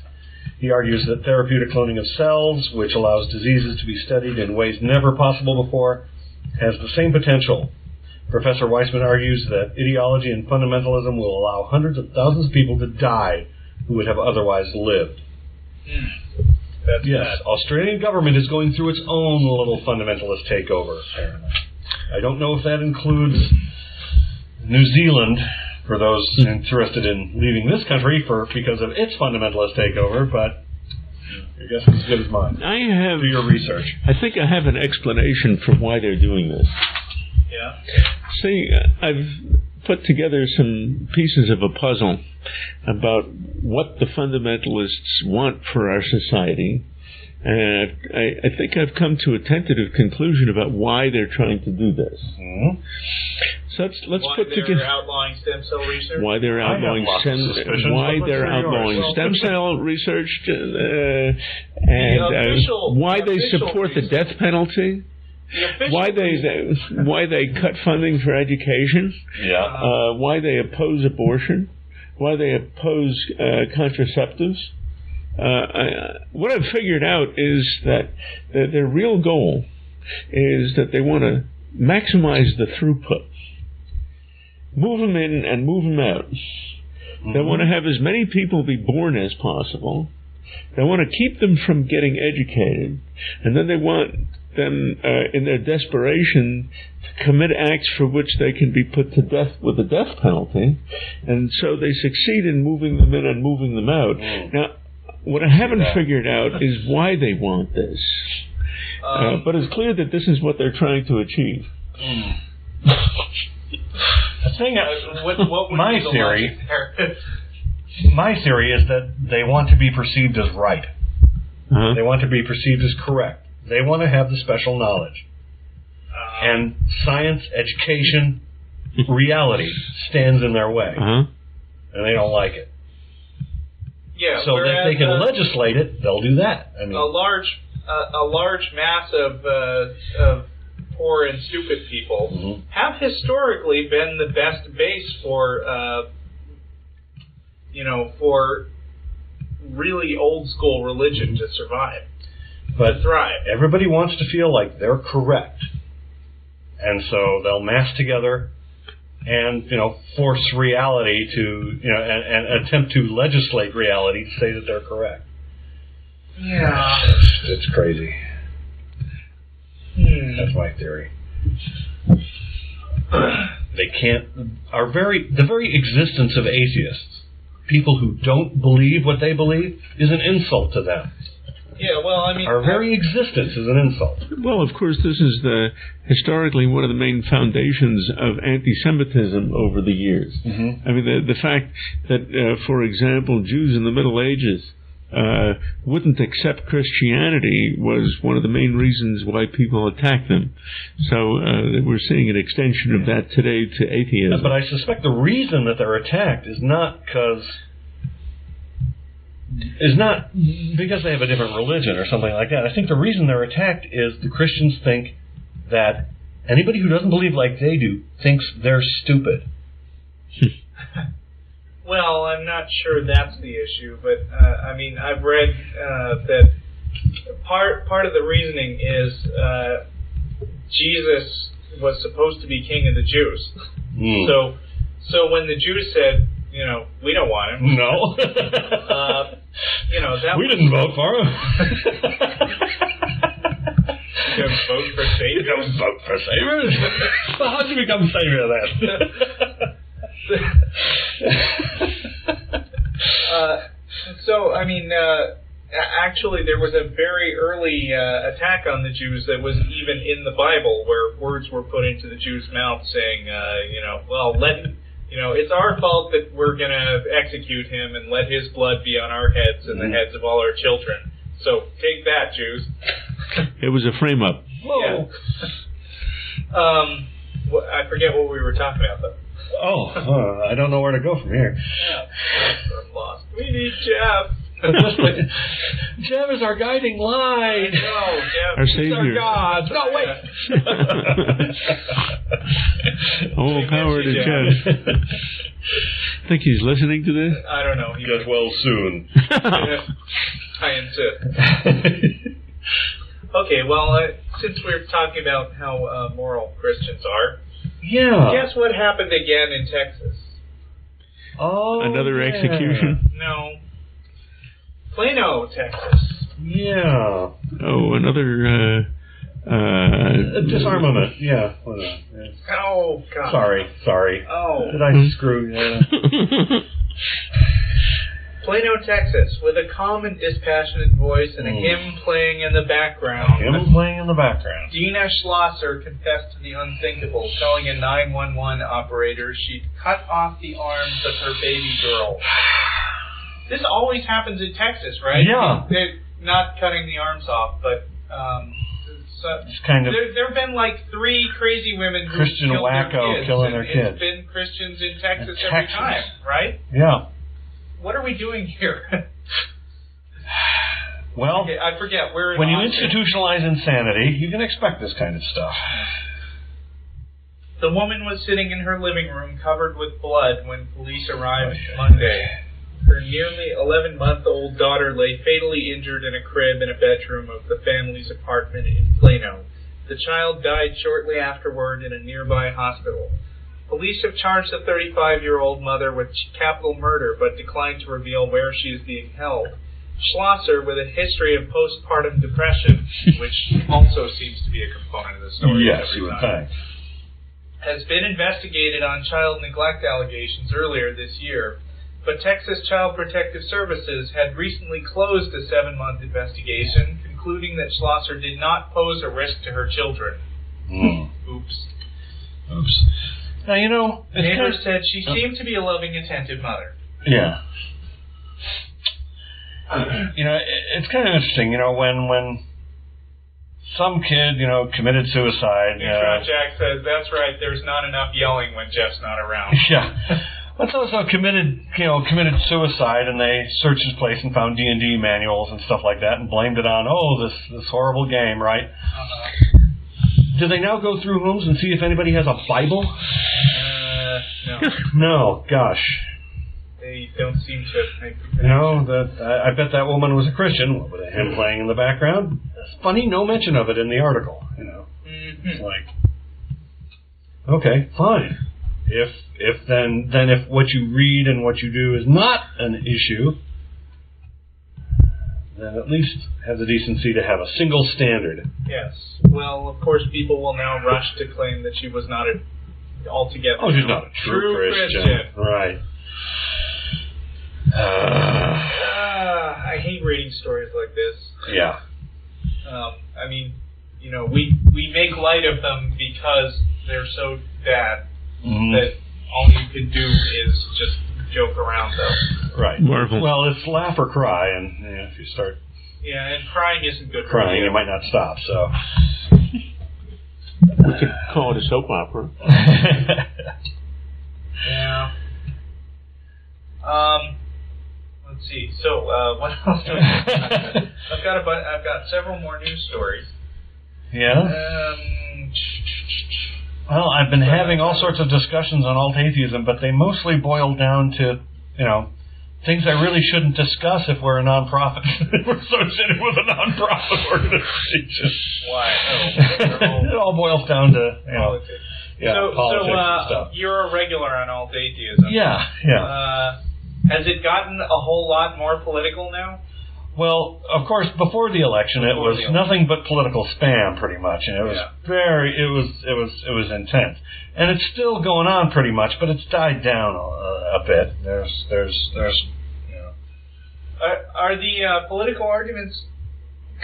He argues that therapeutic cloning of cells, which allows diseases to be studied in ways never possible before, has the same potential. Professor Weissman argues that ideology and fundamentalism will allow hundreds of thousands of people to die who would have otherwise lived. That's yes, bad. Australian government is going through its own little fundamentalist takeover. I don't know if that includes New Zealand, for those interested in leaving this country because of its fundamentalist takeover, but your guess is as good as mine. Do your research. I think I have an explanation for why they're doing this. Yeah. See, I've put together some pieces of a puzzle about what the fundamentalists want for our society, and I think I've come to a tentative conclusion about why they're trying to do this. Mm-hmm. So let's put together outlawing stem cell research. Why they're outlawing stem cell research, and why they support the death penalty. Why they cut funding for education? Yeah. Why they oppose abortion? Why they oppose contraceptives? What I've figured out is that their real goal is that they want to maximize the throughput, move them in and move them out. Mm-hmm. They want to have as many people be born as possible. They want to keep them from getting educated, and then they want them, in their desperation, to commit acts for which they can be put to death with the death penalty, and so they succeed in moving them in and moving them out. Now, what I haven't figured out is why they want this, but it's clear that this is what they're trying to achieve. The thing, my theory is that they want to be perceived as right. Uh-huh. They want to be perceived as correct. They want to have the special knowledge. And science, education, reality stands in their way. Uh-huh. and they don't like it. Yeah. So if they can legislate it, they'll do that. I mean, a large mass of poor and stupid people have historically been the best base for for really old school religion to survive, but thrive. Everybody wants to feel like they're correct, and so they'll mass together and force reality to and attempt to legislate reality to say that they're correct. Yeah, it's crazy. That's my theory. They can't. The very existence of atheists, people who don't believe what they believe, is an insult to them. Yeah, well, I mean, our very existence is an insult. Well, of course, this is historically one of the main foundations of anti-Semitism over the years. I mean, the fact that, for example, Jews in the Middle Ages wouldn't accept Christianity was one of the main reasons why people attacked them. So we're seeing an extension of that today to atheism. But I suspect the reason that they're attacked is not because they have a different religion or something like that. I think the reason they're attacked is the Christians think that anybody who doesn't believe like they do thinks they're stupid. Well, I'm not sure that's the issue, but I mean, I've read that part of the reasoning is Jesus was supposed to be king of the Jews. So when the Jews said, we don't want him. No. We didn't vote for him. You don't vote for saviors? You don't vote for saviors? Well, how did you become savior then? So, I mean, actually there was a very early attack on the Jews that was even in the Bible, where words were put into the Jews' mouth saying, it's our fault that we're going to execute him and let his blood be on our heads and the heads of all our children. So take that, Jews. It was a frame-up. Yeah. I forget what we were talking about, though. I don't know where to go from here. Yeah, I'm lost. We need Jeff. Jeff is our guiding light. No, Jeff. Our He's Savior. our God. No, wait. All power to Jeff. Think he's listening to this? I don't know. Get well soon. I insist. Okay, well, since we're talking about how moral Christians are, guess what happened again in Texas? Oh, another execution? No. Plano, Texas. Yeah. Oh, another disarmament. Yeah. Oh, God. Sorry. Oh. Did I screw you? Plano, Texas, with a calm and dispassionate voice and a hymn playing in the background. Dina Schlosser confessed to the unthinkable, telling a 911 operator she'd cut off the arms of her baby girl. This always happens in Texas, right? Yeah. They're not cutting the arms off, but it's kind of there have been like 3 crazy women who Christian killed wacko their kids, killing their kids. It's been Christians in Texas every time, right? Yeah. What are we doing here? Well, okay, I forget. When you institutionalize insanity, you can expect this kind of stuff. The woman was sitting in her living room covered with blood when police arrived Monday. Her nearly 11-month-old daughter lay fatally injured in a crib in a bedroom of the family's apartment in Plano. The child died shortly afterward in a nearby hospital. Police have charged the 35-year-old mother with capital murder, but declined to reveal where she is being held. Schlosser, with a history of postpartum depression, which also seems to be a component of the story. Yes, you would think. Has been investigated on child neglect allegations earlier this year, but Texas Child Protective Services had recently closed a 7-month investigation, concluding that Schlosser did not pose a risk to her children. Oops. Now, neighbors said she seemed to be a loving, attentive mother. Yeah. It's kind of interesting, when some kid, committed suicide. Jack says, that's right, there's not enough yelling when Jeff's not around. Yeah. But so committed suicide, and they searched his place and found D&D manuals and stuff like that, and blamed it on this horrible game, right? Do they now go through homes and see if anybody has a Bible? No. No, gosh. They don't seem to make the connection. No, I bet that woman was a Christian with him playing in the background. It's funny, no mention of it in the article. It's like, okay, fine. If what you read and what you do is not an issue, then at least have the decency to have a single standard. Yes. Well, of course, people will now rush to claim that she was not altogether. Oh, she's not a true Christian. Right. I hate reading stories like this. Yeah. I mean, we make light of them because they're so bad that all you can do is just joke around them. Right. Marvel. Well, it's laugh or cry, and if you start... Yeah, and crying isn't good for crying, you might not stop, so... We could call it a soap opera. Yeah. Let's see. So, what else do I have? I've got several more news stories. Yeah? Well, I've been having all sorts of discussions on alt-atheism, but they mostly boil down to, things I really shouldn't discuss if we're a non-profit. We're associated with a non-profit organization. Why? It all boils down to, politics. Politics and stuff. You're a regular on alt-atheism. Yeah. Has it gotten a whole lot more political now? Well, of course, before the election, it was nothing but political spam, pretty much, and it was it was intense, and it's still going on pretty much, but it's died down a bit. Are the political arguments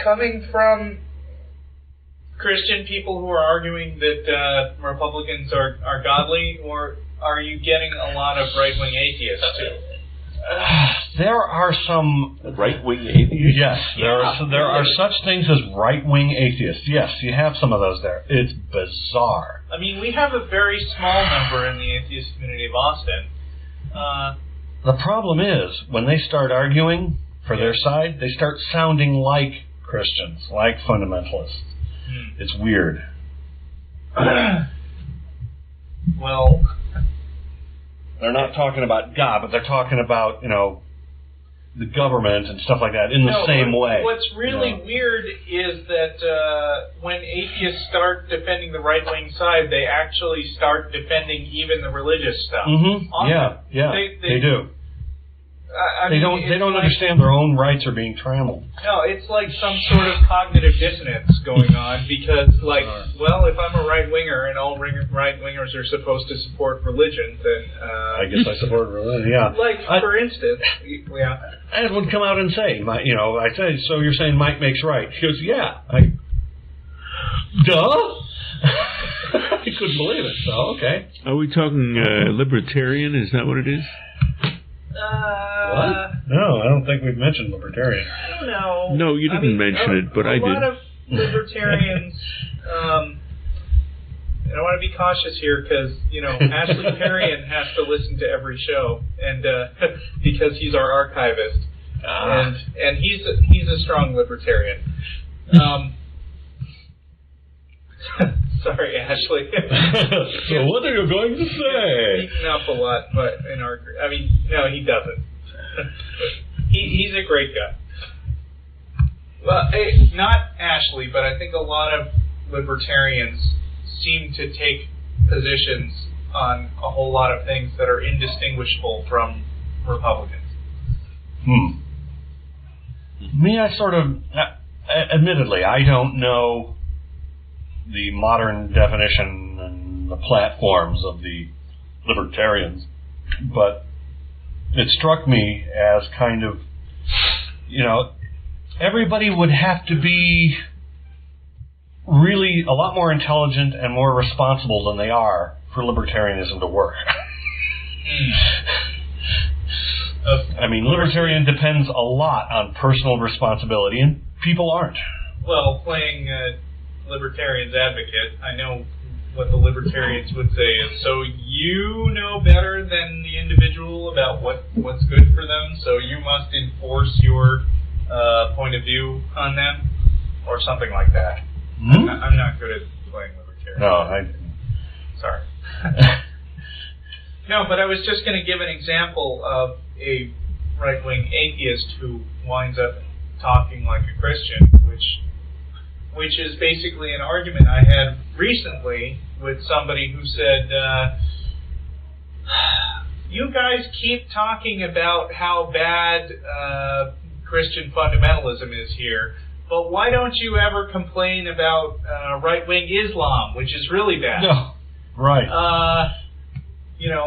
coming from Christian people who are arguing that Republicans are godly, or are you getting a lot of right-wing atheists too? There are some right-wing atheists. Yes, there are such things as right-wing atheists. Yes, you have some of those there. It's bizarre. I mean, we have a very small number in the Atheist Community of Austin. The problem is, when they start arguing for their side, they start sounding like Christians, like fundamentalists. It's weird. Well... They're not talking about God, but they're talking about, the government and stuff like that in the same way. What's really weird is that when atheists start defending the right-wing side, they actually start defending even the religious stuff. Mm-hmm. Yeah, they do. They don't understand their own rights are being trammeled. No, it's like some sort of cognitive dissonance going on because, if I'm a right-winger and all right-wingers are supposed to support religion, then... I guess I support religion, yeah. For instance, yeah. Ed would come out and say, I say, so you're saying might makes right. He goes, yeah. Duh? I couldn't believe it, so okay. Are we talking libertarian? Is that what it is? What? No, I don't think we've mentioned libertarian. I don't know. No, you didn't mention it, but I did. A lot of libertarians, and I want to be cautious here because, Ashley Perrion has to listen to every show, and because he's our archivist, and he's a strong libertarian. Sorry, Ashley. So what are you going to say? Speaking up a lot, but no, he doesn't. He's a great guy. Well, not Ashley, but I think a lot of libertarians seem to take positions on a whole lot of things that are indistinguishable from Republicans. Me, I sort of, admittedly, I don't know the modern definition and the platforms of the libertarians, but it struck me as kind of, everybody would have to be really a lot more intelligent and more responsible than they are for libertarianism to work. Libertarian depends a lot on personal responsibility, and people aren't. Well, playing libertarian's advocate, I know what the libertarians would say is, so you know better than the individual about what's good for them, so you must enforce your point of view on them, or something like that. Mm-hmm. I'm not good at playing libertarian. No, Sorry. No, but I was just going to give an example of a right-wing atheist who winds up talking like a Christian, which is basically an argument I had recently with somebody who said, you guys keep talking about how bad Christian fundamentalism is here, but why don't you ever complain about right-wing Islam, which is really bad? No. Right.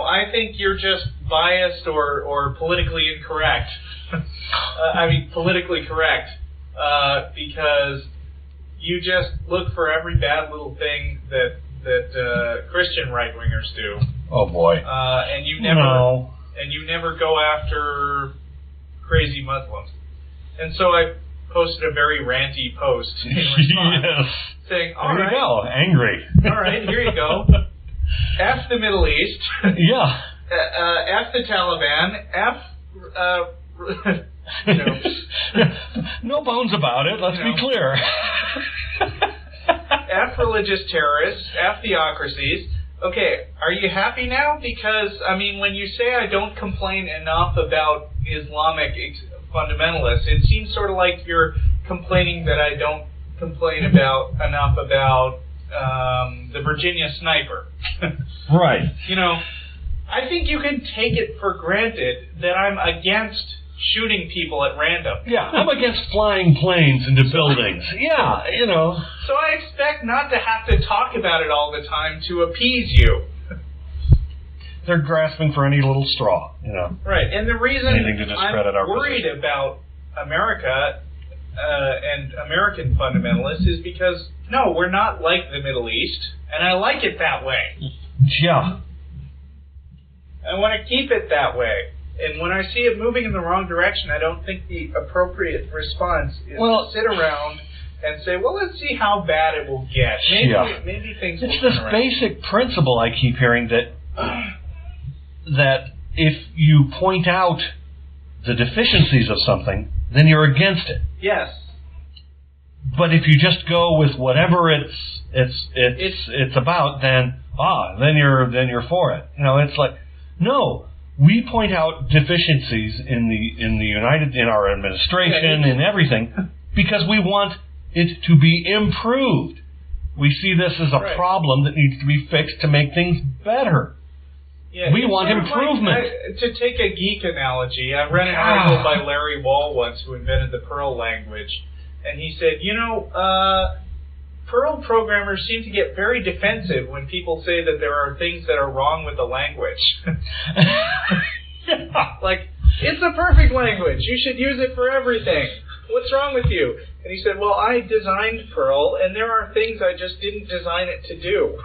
I think you're just biased or politically incorrect. Politically correct, because you just look for every bad little thing that Christian right-wingers do. Oh boy. And you never go after crazy Muslims. And so I posted a very ranty post in response, yes, saying, there you go, angry. All right, here you go. F the Middle East. Yeah. F the Taliban. No bones about it, let's be clear. F religious terrorists. F theocracies. Okay, are you happy now? Because, when you say I don't complain enough about Islamic fundamentalists, it seems sort of like you're complaining that I don't complain enough about the Virginia sniper. Right. I think you can take it for granted that I'm against shooting people at random. Yeah, I'm against flying planes into buildings. Yeah, So I expect not to have to talk about it all the time to appease you. They're grasping for any little straw, Right, and the reason I'm worried about America and American fundamentalists is because, no, we're not like the Middle East, and I like it that way. Yeah. I want to keep it that way. And when I see it moving in the wrong direction, I don't think the appropriate response is to sit around and say, well, let's see how bad it will get. Maybe things will turn around. It's this basic principle I keep hearing that if you point out the deficiencies of something, then you're against it. Yes. But if you just go with whatever it's about, then you're for it. It's like, no, we point out deficiencies in our administration and everything because we want it to be improved. We see this as a problem that needs to be fixed to make things better. Yeah, we want improvement. To take a geek analogy, I read an article by Larry Wall once, who invented the Perl language, and he said, Perl programmers seem to get very defensive when people say that there are things that are wrong with the language. Like, it's a perfect language. You should use it for everything. What's wrong with you? And he said, well, I designed Perl, and there are things I just didn't design it to do.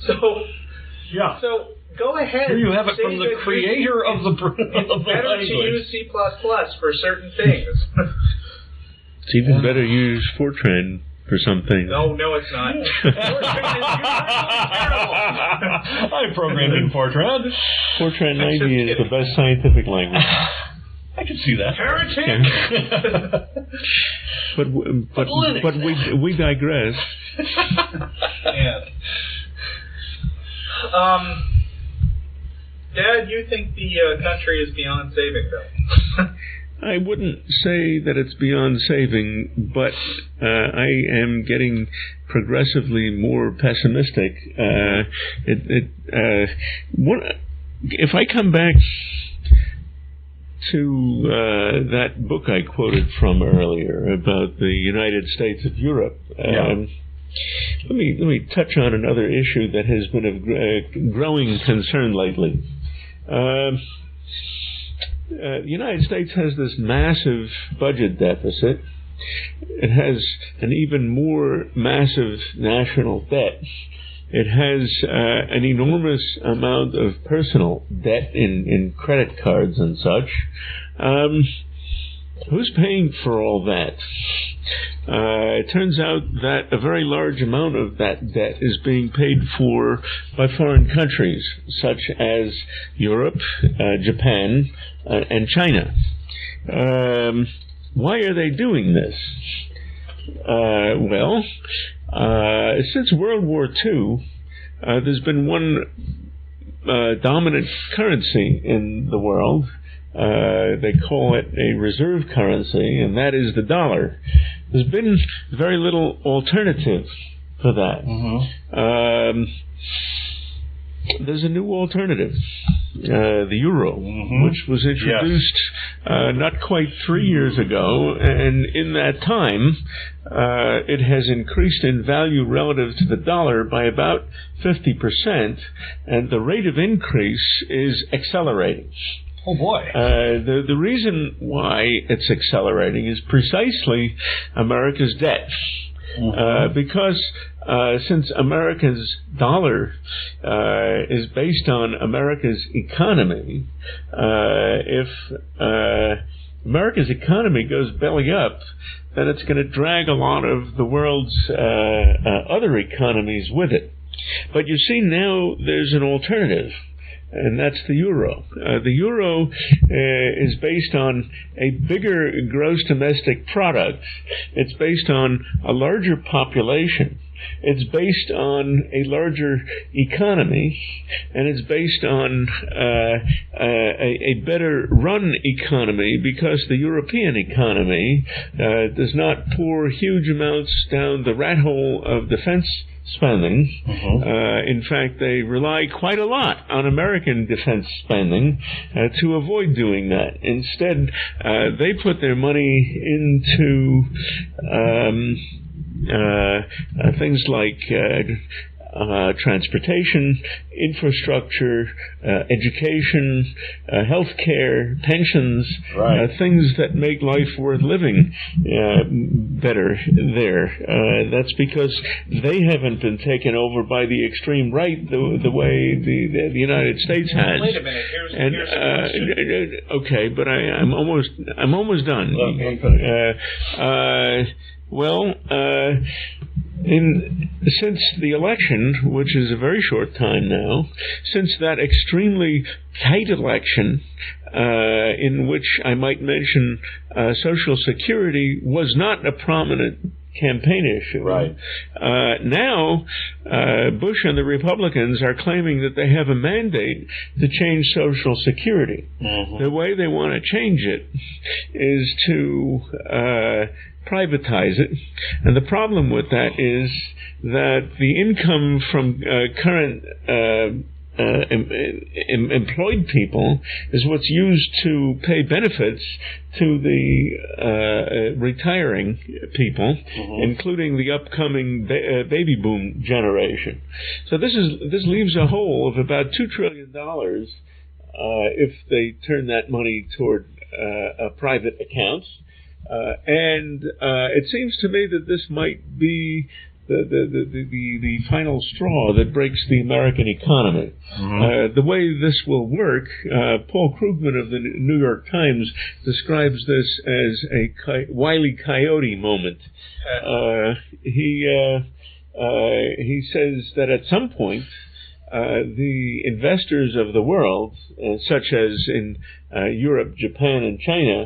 So go ahead. Here you have it from the creator of the language. It's better to use C++ for certain things. It's even better to use Fortran for some things. No, it's not. I programmed in Fortran. Fortran 90 is the best scientific language. I can see that. Heretic! But we digress. Yeah. Dad, you think the country is beyond saving, though? I wouldn't say that it's beyond saving, but I am getting progressively more pessimistic. If I come back to that book I quoted from earlier about the United States of Europe, let me touch on another issue that has been of growing concern lately. The United States has this massive budget deficit. It has an even more massive national debt. It has an enormous amount of personal debt in credit cards and such. Who's paying for all that? It turns out that a very large amount of that debt is being paid for by foreign countries, such as Europe, Japan, and China. Why are they doing this? Since World War II, there's been one dominant currency in the world. They call it a reserve currency, and that is the dollar. There's been very little alternative for that. There's a new alternative, the euro, which was introduced not quite 3 years ago, and in that time, it has increased in value relative to the dollar by about 50%, and the rate of increase is accelerating. Oh boy. The reason why it's accelerating is precisely America's debt. Because since America's dollar is based on America's economy, if America's economy goes belly up, then it's going to drag a lot of the world's other economies with it. But you see, now there's an alternative, and that's the euro. The euro is based on a bigger gross domestic product. It's based on a larger population. It's based on a larger economy, and it's based on a better run economy, because the European economy does not pour huge amounts down the rat hole of defense spending. In fact, they rely quite a lot on American defense spending to avoid doing that. Instead, they put their money into things like transportation, infrastructure, education, healthcare, pensions, things that make life worth living better there. That's because they haven't been taken over by the extreme right the way the United States has. Wait a minute. Here's a question. Okay, but I'm almost done. Since the election, which is a very short time now, since that extremely tight election, in which I might mention Social Security was not a prominent campaign issue. Now, Bush and the Republicans are claiming that they have a mandate to change Social Security. The way they want to change it is to privatize it, and the problem with that is that the income from current employed people is what's used to pay benefits to the retiring people, including the upcoming baby boom generation. So this leaves a hole of about $2 trillion if they turn that money toward private accounts. And it seems to me that this might be the final straw that breaks the American economy. The way this will work, Paul Krugman of the New York Times describes this as a Wile E. Coyote moment. He says that at some point, the investors of the world, such as in Europe, Japan, and China,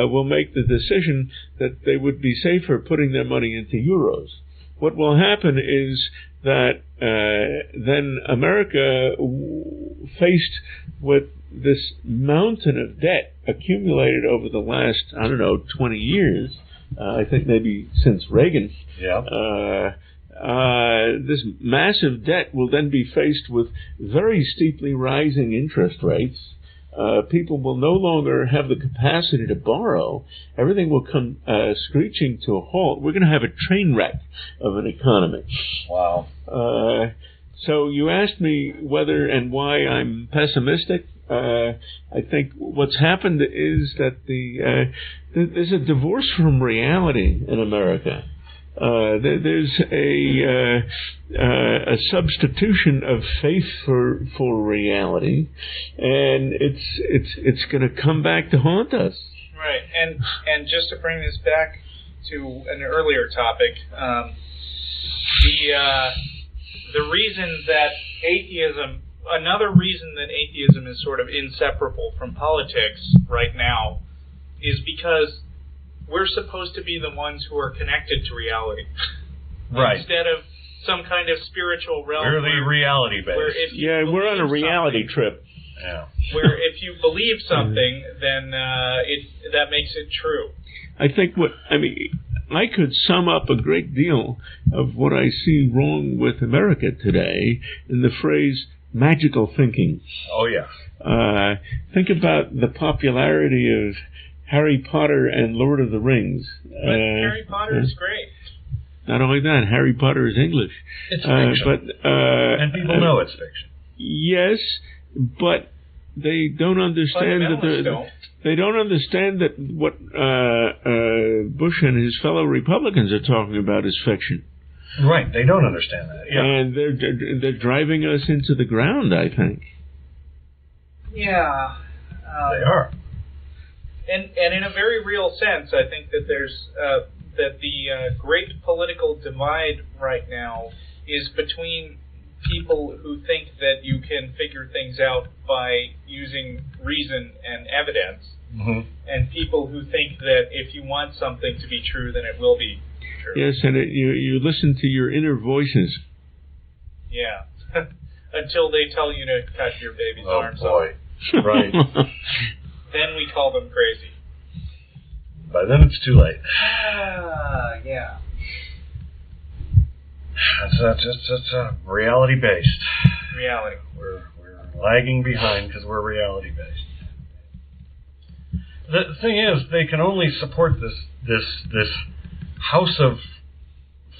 will make the decision that they would be safer putting their money into euros. What will happen is that then America, faced with this mountain of debt accumulated over the last, 20 years, I think maybe since Reagan, this massive debt will then be faced with very steeply rising interest rates. People will no longer have the capacity to borrow. Everything will come screeching to a halt. We're going to have a train wreck of an economy. Wow. So you asked me whether and why I'm pessimistic. I think what's happened is that there's a divorce from reality in America. There's a substitution of faith for reality, and it's going to come back to haunt us. Right, and just to bring this back to an earlier topic, the reason that atheism, another reason that atheism is sort of inseparable from politics right now, is because we're supposed to be the ones who are connected to reality. Right. Instead of some kind of spiritual realm. We're the reality-based. Yeah, we're on a reality trip. Yeah. Where if you believe something, then that makes it true. I could sum up a great deal of what I see wrong with America today in the phrase magical thinking. Oh, yeah. Think about the popularity of Harry Potter and Lord of the Rings. But Harry Potter is great. Not only that, Harry Potter is English. It's fiction. And people know it's fiction. Yes, but they don't understand they don't understand that what Bush and his fellow Republicans are talking about is fiction. Right, they don't understand that. Yeah. And they're driving us into the ground, I think. Yeah. They are. And in a very real sense, I think that there's that the great political divide right now is between people who think that you can figure things out by using reason and evidence, and people who think that if you want something to be true, then it will be true. Yes, and you listen to your inner voices. Yeah. Until they tell you to cut your baby's arms off. Right. Then we call them crazy. By then it's too late. Yeah. That's reality-based. Reality. We're lagging behind because we're reality-based. The thing is, they can only support this house of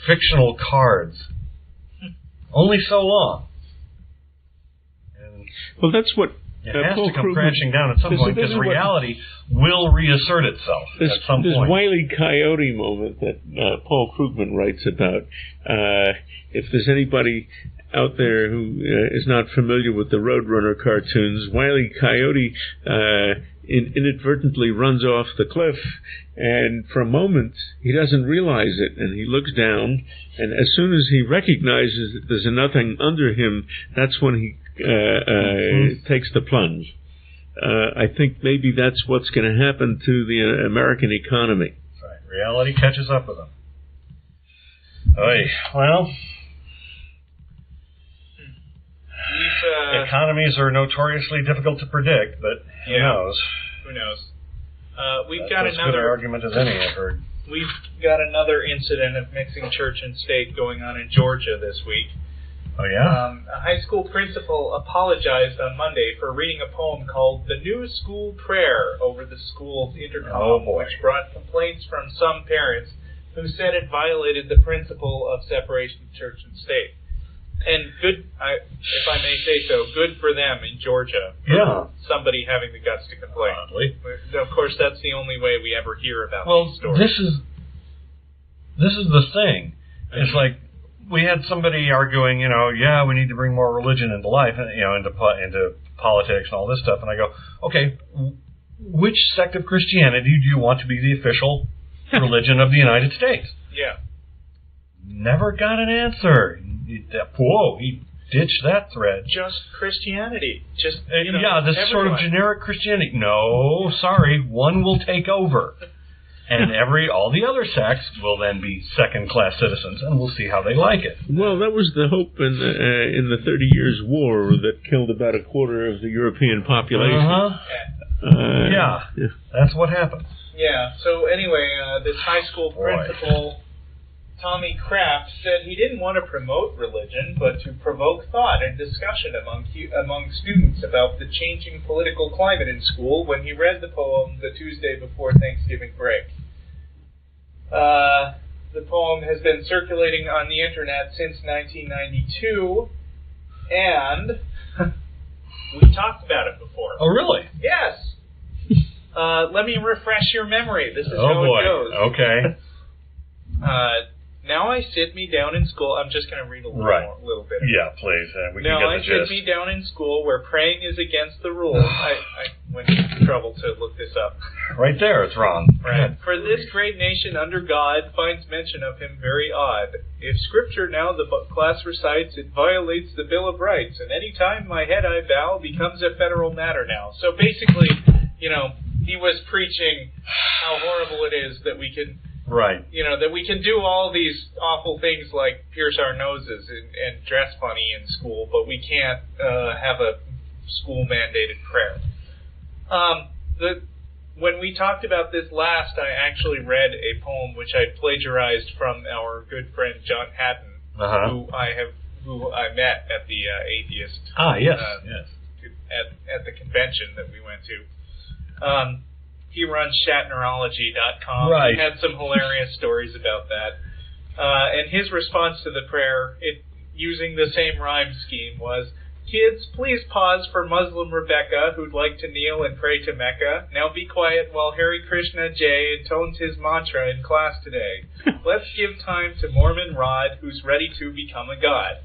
fictional cards only so long. And well, that's what it has to come crashing down at some point because reality will reassert itself at some point. This Wile E. Coyote moment that Paul Krugman writes about. If there's anybody out there who is not familiar with the Roadrunner cartoons, Wile E. Coyote inadvertently runs off the cliff, and for a moment he doesn't realize it, and he looks down, and as soon as he recognizes that there's nothing under him, that's when he takes the plunge. I think maybe that's what's going to happen to the American economy. Right. Reality catches up with them. Well, economies are notoriously difficult to predict, but who knows? Who knows? We've got another good argument as any I've heard. We've got another incident of mixing church and state going on in Georgia this week. Oh, yeah? A high school principal apologized on Monday for reading a poem called The New School Prayer over the school's intercom, which brought complaints from some parents who said it violated the principle of separation of church and state. And good, if I may say so, good for them in Georgia. Yeah. Somebody having the guts to complain. Oddly. Of course, that's the only way we ever hear about these stories. This is the thing. It's like we had somebody arguing, we need to bring more religion into life, into politics and all this stuff. And I go, okay, which sect of Christianity do you want to be the official religion of the United States? Yeah. Never got an answer. He ditched that thread. Just Christianity. This everyone. Sort of generic Christianity. No, sorry, one will take over. And all the other sects will then be second-class citizens, and we'll see how they like it. Well, that was the hope in the 30 Years' War that killed about a quarter of the European population. Yeah, that's what happened. Yeah, so anyway, this high school principal, Tommy Kraft, said he didn't want to promote religion, but to provoke thought and discussion among students about the changing political climate in school when he read the poem the Tuesday before Thanksgiving break. The poem has been circulating on the internet since 1992, and we talked about it before. Oh, really? Yes. Let me refresh your memory. This is how it goes. Okay. Now I sit me down in school. I'm just going to read a little bit. Yeah, please. We now can I get the gist. sit me down in school where praying is against the rules. I went to trouble to look this up. Right there, it's wrong. Right. For this great nation under God finds mention of him very odd. If Scripture now the class recites, it violates the Bill of Rights, and any time my head I bow becomes a federal matter now. So basically, he was preaching how horrible it is that we can. Right. That we can do all these awful things like pierce our noses and dress funny in school, but we can't have a school-mandated prayer. When we talked about this last, I actually read a poem which I plagiarized from our good friend John Hatton, who I met at the Atheist. Yes. At the convention that we went to. He runs Shatnerology.com. Right. He had some hilarious stories about that. And his response to the prayer, using the same rhyme scheme, was, "Kids, please pause for Muslim Rebecca, who'd like to kneel and pray to Mecca. Now be quiet while Hare Krishna Jay intones his mantra in class today. Let's give time to Mormon Rod, who's ready to become a god.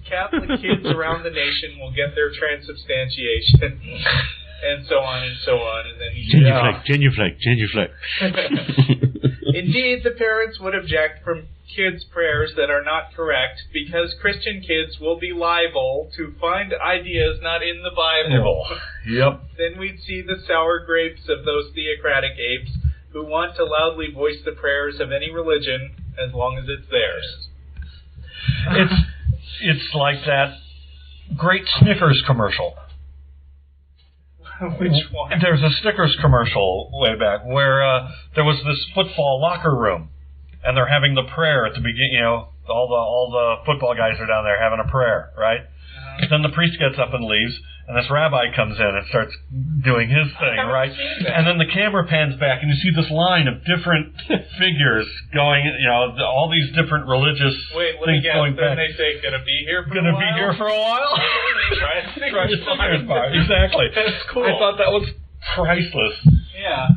Catholic kids around the nation will get their transubstantiation." And so on and so on. And then he genuflect. Indeed, the parents would object from kids' prayers that are not correct because Christian kids will be liable to find ideas not in the Bible. Yep. Then we'd see the sour grapes of those theocratic apes who want to loudly voice the prayers of any religion as long as it's theirs. It's like that great Snickers commercial. Which one? There's a Snickers commercial way back where there was this football locker room, and they're having the prayer at the beginning. All the football guys are down there having a prayer, right? Then the priest gets up and leaves, and this rabbi comes in and starts doing his thing, right? And then the camera pans back, and you see this line of different figures going, all these different religious things going back. Then they say, "Gonna be here for a while." Gonna be here for a while. Try Snickers bar. Exactly. That's cool. I thought that was priceless. Yeah.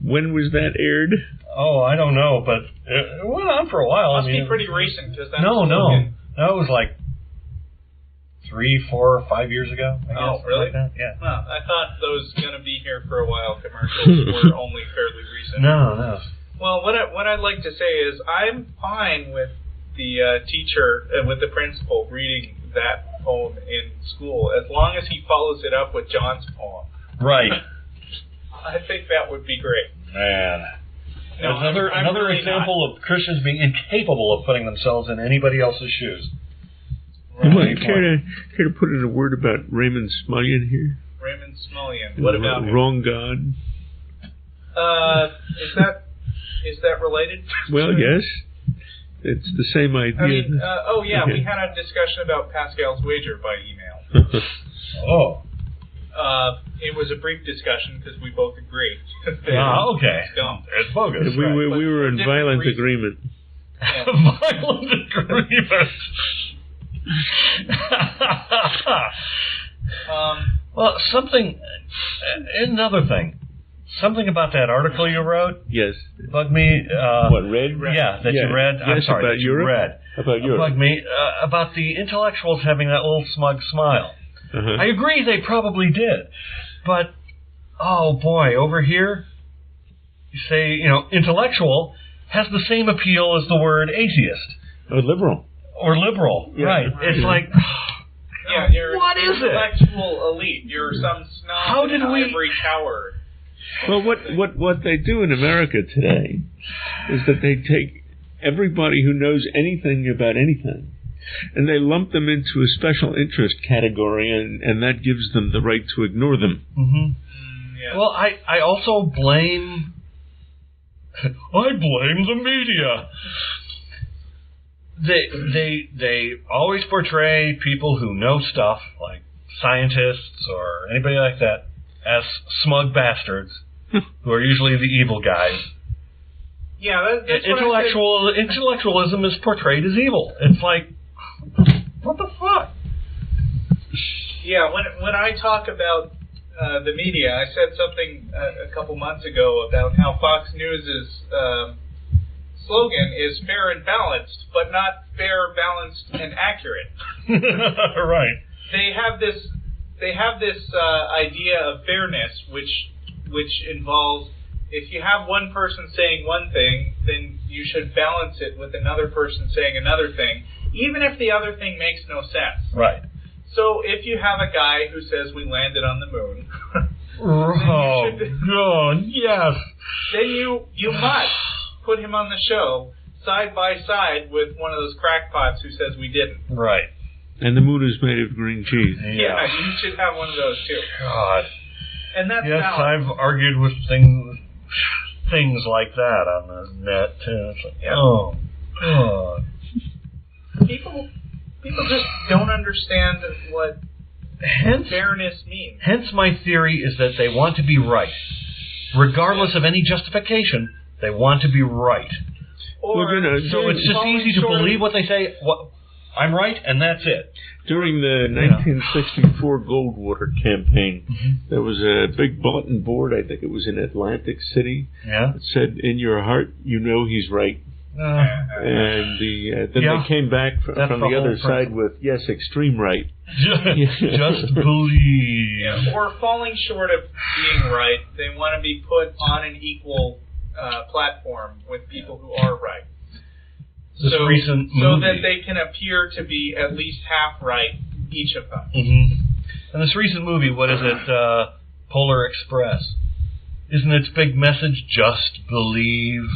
When was that aired? Oh, I don't know, but it went on for a while. Must be pretty recent because that's no, that was like 3, 4, 5 years ago. I guess, oh, really? Like that. Yeah. Well, I thought those "gonna be here for a while" commercials were only fairly recent. No. Well, what I'd like to say is I'm fine with the teacher with the principal reading that poem in school as long as he follows it up with John's poem. Right. I think that would be great. Man. No, another really example of Christians being incapable of putting themselves in anybody else's shoes. Right. Care to put in a word about Raymond Smulyan here? Raymond Smulyan. What about him? Wrong God. Is that related? Well, yes. It's the same idea. I mean, we had a discussion about Pascal's wager by email. Oh. It was a brief discussion because we both agreed. Okay. It's dumb. It's bogus. We were in violent agreement. Yeah. Violent agreement. Well, another thing. Something about that article you wrote. Yes. Bugged me. What, read? Yeah, that you read. Yes, I'm sorry, about that you Europe? read. About Europe. Bugged me about the intellectuals having that little smug smile. Uh-huh. I agree they probably did. But, oh boy, over here, you say, intellectual has the same appeal as the word atheist. Or liberal. Or liberal, yeah. right. It's like... Yeah, you're what an is it? intellectual elite. You're some snob How did we... ivory tower. Well, what they do in America today is that they take everybody who knows anything about anything, and they lump them into a special interest category, and that gives them the right to ignore them. Mm-hmm. Yeah. Well, I also blame... I blame the media. They always portray people who know stuff, like scientists or anybody like that, as smug bastards, who are usually the evil guys. Yeah, that's what intellectualism is portrayed as evil. It's like, what the fuck? Yeah, when I talk about the media. I said something a couple months ago about how Fox News' slogan is fair and balanced, but not fair, balanced, and accurate. Right. They have this idea of fairness, which involves, if you have one person saying one thing, then you should balance it with another person saying another thing, even if the other thing makes no sense. Right. So if you have a guy who says we landed on the moon, oh God, yes. Then you must put him on the show side by side with one of those crackpots who says we didn't. Right. And the moon is made of green cheese. Yeah, you should have one of those too. God. And that's yes, balance. I've argued with things like that on the net too. It's like, oh God. People just don't understand what fairness means. Hence my theory is that they want to be right. Regardless of any justification, they want to be right. Or, so it's just easy to believe what they say. I'm right, and that's it. During the 1964 Goldwater campaign, there was a big bulletin board, I think it was in Atlantic City, that said, "In your heart, you know he's right." And then they came back from the other side with, "Yes, extreme right." Just believe. Yeah, or falling short of being right, they want to be put on an equal platform with people who are right. So that they can appear to be at least half right, each of them. Mm-hmm. And this recent movie, what is it, Polar Express? Isn't its big message, just believe?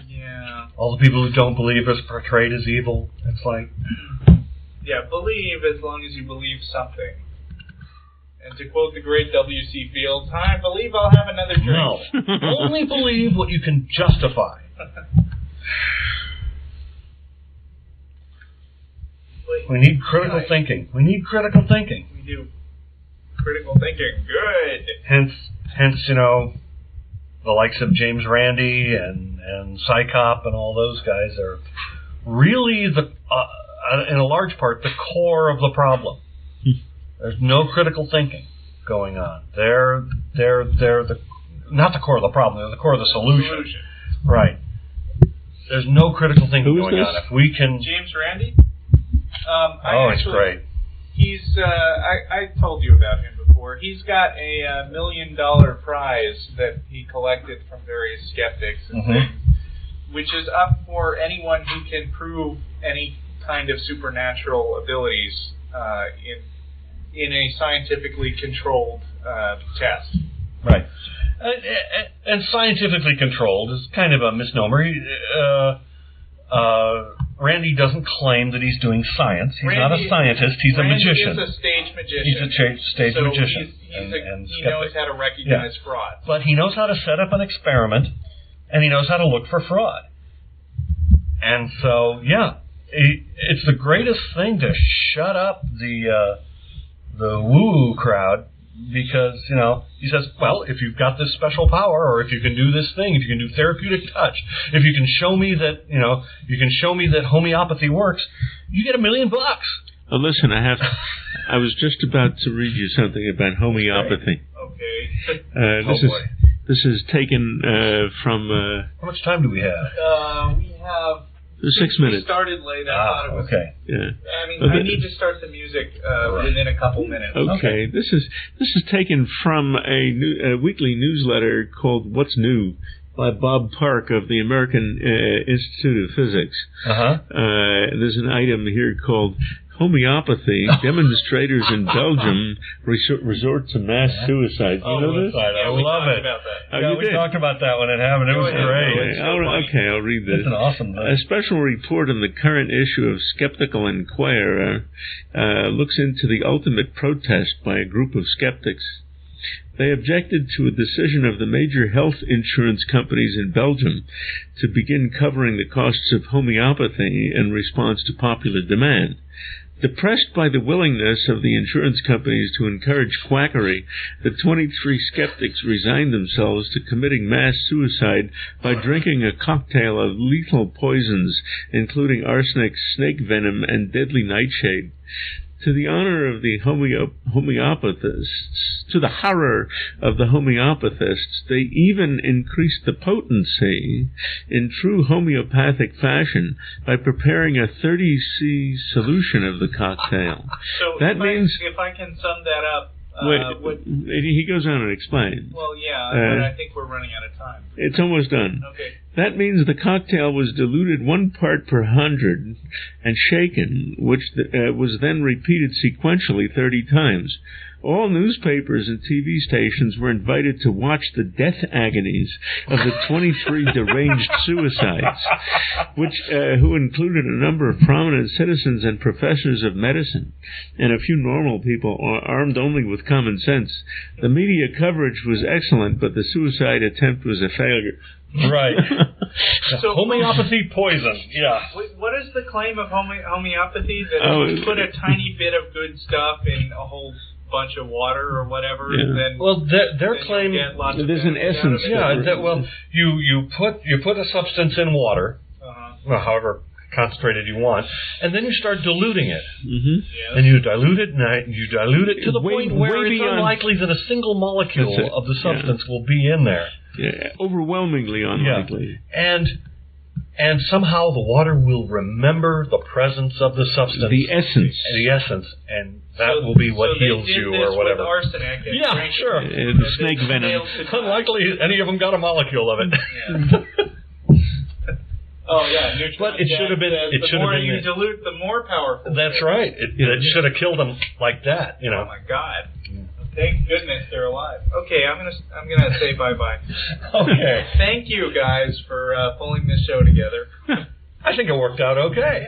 Yeah. All the people who don't believe are portrayed as evil. It's like... Yeah, believe as long as you believe something. And to quote the great W.C. Fields, I believe I'll have another drink. No. Only believe what you can justify. We need critical thinking. We need critical thinking. We do. Critical thinking. Good. Hence, the likes of James Randi and Psychop and all those guys are really in a large part, the core of the problem. There's no critical thinking going on. They're not the core of the problem. They're the core of the solution. Right. There's no critical thinking going on. If we can, James Randi. It's great. He's. I told you about him before. He's got a $1 million prize that he collected from various skeptics and things, which is up for anyone who can prove any kind of supernatural abilities in a scientifically controlled test. Right. And scientifically controlled is kind of a misnomer. Randy doesn't claim that he's doing science. He's not a scientist. He's a magician. He's a stage magician. He's a stage magician. He knows how to recognize fraud. But he knows how to set up an experiment, and he knows how to look for fraud. And so, it's the greatest thing to shut up the woo-woo crowd, because, he says, well, if you've got this special power, or if you can do this thing, if you can do therapeutic touch, if you can show me that, you can show me that homeopathy works, you get $1 million. Well, listen, I was just about to read you something about homeopathy. Okay. This is taken from... How much time do we have? We have... 6 minutes. We started late. I thought it was... Okay. Yeah. I need to start the music within a couple minutes. Okay. This is taken from a weekly newsletter called What's New by Bob Park of the American Institute of Physics. There's an item here called Homeopathy. Demonstrators in Belgium resort to mass suicide. You know this? I love it. We talked about that when it happened. It was great. Okay, I'll read this. It's an awesome thing. A special report in the current issue of Skeptical Inquirer looks into the ultimate protest by a group of skeptics. They objected to a decision of the major health insurance companies in Belgium to begin covering the costs of homeopathy in response to popular demand. Depressed by the willingness of the insurance companies to encourage quackery, the 23 skeptics resigned themselves to committing mass suicide by drinking a cocktail of lethal poisons, including arsenic, snake venom, and deadly nightshade. To the honor of the homeopathists, to the horror of the homeopathists, they even increased the potency in true homeopathic fashion by preparing a 30C solution of the cocktail. So that means, if I can sum that up, he goes on and explains. Well, yeah, but I think we're running out of time. It's almost done. Okay. That means the cocktail was diluted 1 part per 100 and shaken, which was then repeated sequentially 30 times. All newspapers and TV stations were invited to watch the death agonies of the 23 deranged suicides, who included a number of prominent citizens and professors of medicine, and a few normal people armed only with common sense. The media coverage was excellent, but the suicide attempt was a failure. Right. So homeopathy poison. Yeah. What is the claim of homeopathy? That if you put a tiny bit of good stuff in a whole bunch of water or whatever, then their claim there's an essence. You put a substance in water, however concentrated you want, and then you start diluting it. Mm-hmm. Yes. And you dilute it, and you dilute it to the point where it's unlikely that a single molecule of the substance will be in there. Yeah, overwhelmingly unlikely. Yeah. And somehow the water will remember the presence of the substance. The essence. And that will be what heals you or whatever. With arsenic and yeah, sure. The snake venom. Unlikely any of them got a molecule of it. Yeah. Oh yeah, but it should have been. The more you dilute, the more powerful. That's right. It should have killed them like that. You know. Oh my God! Thank goodness they're alive. Okay, I'm gonna say bye. Okay. Thank you guys for pulling this show together. I think it worked out okay.